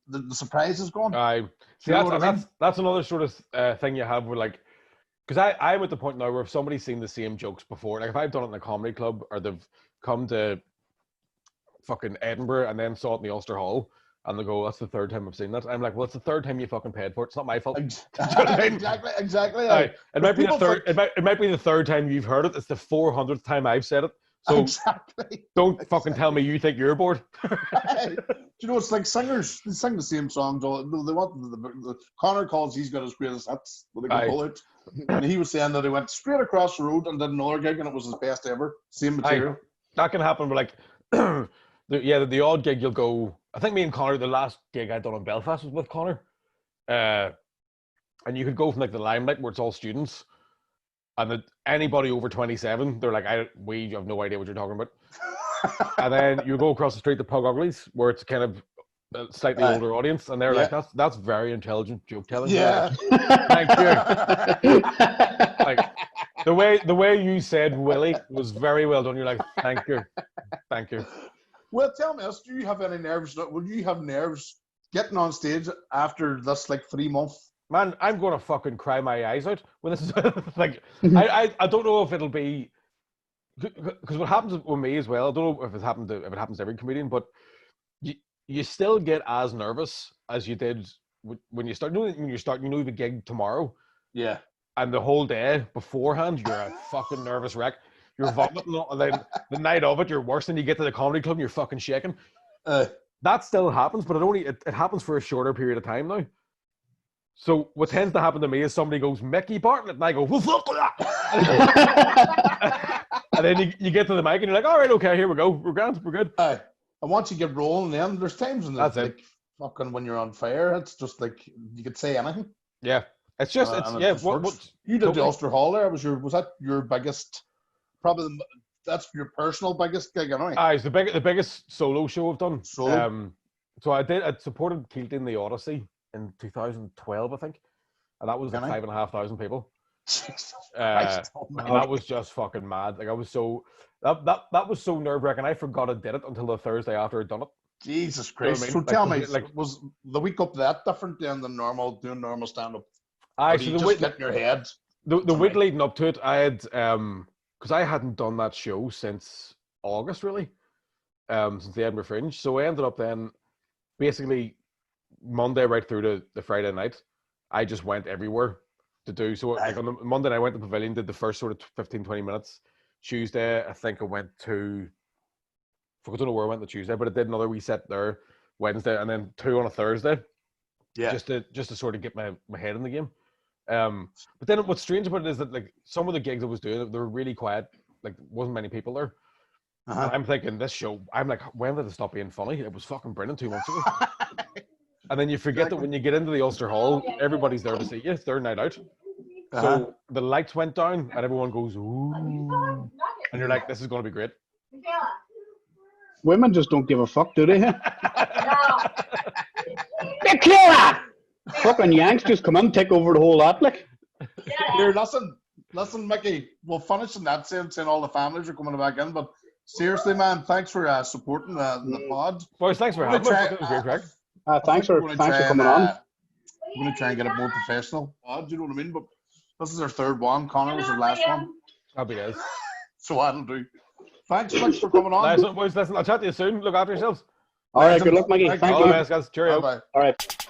The surprise is gone. Aye. See, that's another sort of thing you have where, like, because I'm at the point now where if somebody's seen the same jokes before, like if I've done it in a comedy club or they've come to fucking Edinburgh and then saw it in the Ulster Hall and they go, that's the 3rd time I've seen that. I'm like, well, it's the 3rd time you fucking paid for it. It's not my fault. Exactly. It might be the third. It might be the 3rd time you've heard it. It's the 400th time I've said it. So don't fucking tell me you think you're bored. You know, it's like singers. They sing the same songs. They want the Connor calls he's got his greatest hits. But they can pull out. And he was saying that he went straight across the road and did another gig, and it was his best ever. Same material. That can happen, but like, the odd gig you'll go. I think me and Connor, the last gig I'd done in Belfast was with Connor, and you could go from like the Limelight where it's all students, And anybody over 27, they're like, we have no idea what you're talking about. And then you go across the street to Pug Uglies, where it's kind of a slightly older audience, and they're like, that's very intelligent joke telling. Yeah. Like, thank you. Like the way you said Willie was very well done. You're like, thank you. Well, tell me this, do you have any nerves? Would you have nerves getting on stage after this, like, 3 months? Man, I'm going to fucking cry my eyes out when this is like, I don't know if it'll be, because what happens with me as well, I don't know if it happens to every comedian, but you still get as nervous as you did when you start. When you start, the gig tomorrow. Yeah. And the whole day beforehand, you're a fucking nervous wreck. You're vomiting, and then the night of it, you're worse. Than you get to the comedy club, and you're fucking shaking. That still happens, but it happens for a shorter period of time now. So what tends to happen to me is somebody goes, Micky, Bartlett, and I go, well, fuck that. And then you get to the mic and you're like, all right, okay, here we go. We're grand, we're good. And once you get rolling, then there's times when it's like fucking when you're on fire, it's just like you could say anything. Yeah. It's just what you did the Ulster Hall there, was that your biggest, probably that's your personal biggest gig anyway? It's the biggest solo show I've done. Solo? So I supported Keelty in the Odyssey in 2012, I think. And that was like 5,500 people. Jesus Christ, that was just fucking mad. Like I was so that was so nerve-wracking. I forgot I did it until the Thursday after I'd done it. Jesus Christ. You know what I mean? So tell me, was the week up that different than doing normal stand-up? So the week get in your head. The week leading up to it, I had because I hadn't done that show since August really. Since the Edinburgh Fringe. So I ended up then basically Monday right through to the Friday night, I just went everywhere to do. So like on the Monday night, I went to the Pavilion, did the first sort of 15-20 minutes. Tuesday, I think I went to, I don't know where I went the Tuesday, but I did another wee set there Wednesday, and then 2 on a Thursday. Yeah. Just to sort of get my head in the game. But then what's strange about it is that like some of the gigs I was doing, they were really quiet. Like wasn't many people there. I'm thinking this show, I'm like, when did it stop being funny? It was fucking brilliant 2 months ago. And then you forget that when you get into the Ulster Hall, everybody's there to see you. It's their night out. So the lights went down and everyone goes, ooh. And you're like, this is going to be great. Women just don't give a fuck, do they? Michaela! Fucking Yanks just come in, take over the whole lot, like. Here, listen, Micky. We'll finish in that saying all the families are coming back in, but seriously, man, thanks for supporting the pod. Boys, thanks for having me. It was great, Craig. Thanks for coming on. We're going to try and get it more professional. Do you know what I mean? But this is our third one. Connor was our last one. Happy days. So that'll do. Thanks so much for coming on. Nice one, boys. Listen, I'll chat to you soon. Look after yourselves. All right, good luck, Micky. Thank you. All the best, guys. Cheerio. Bye-bye. All right.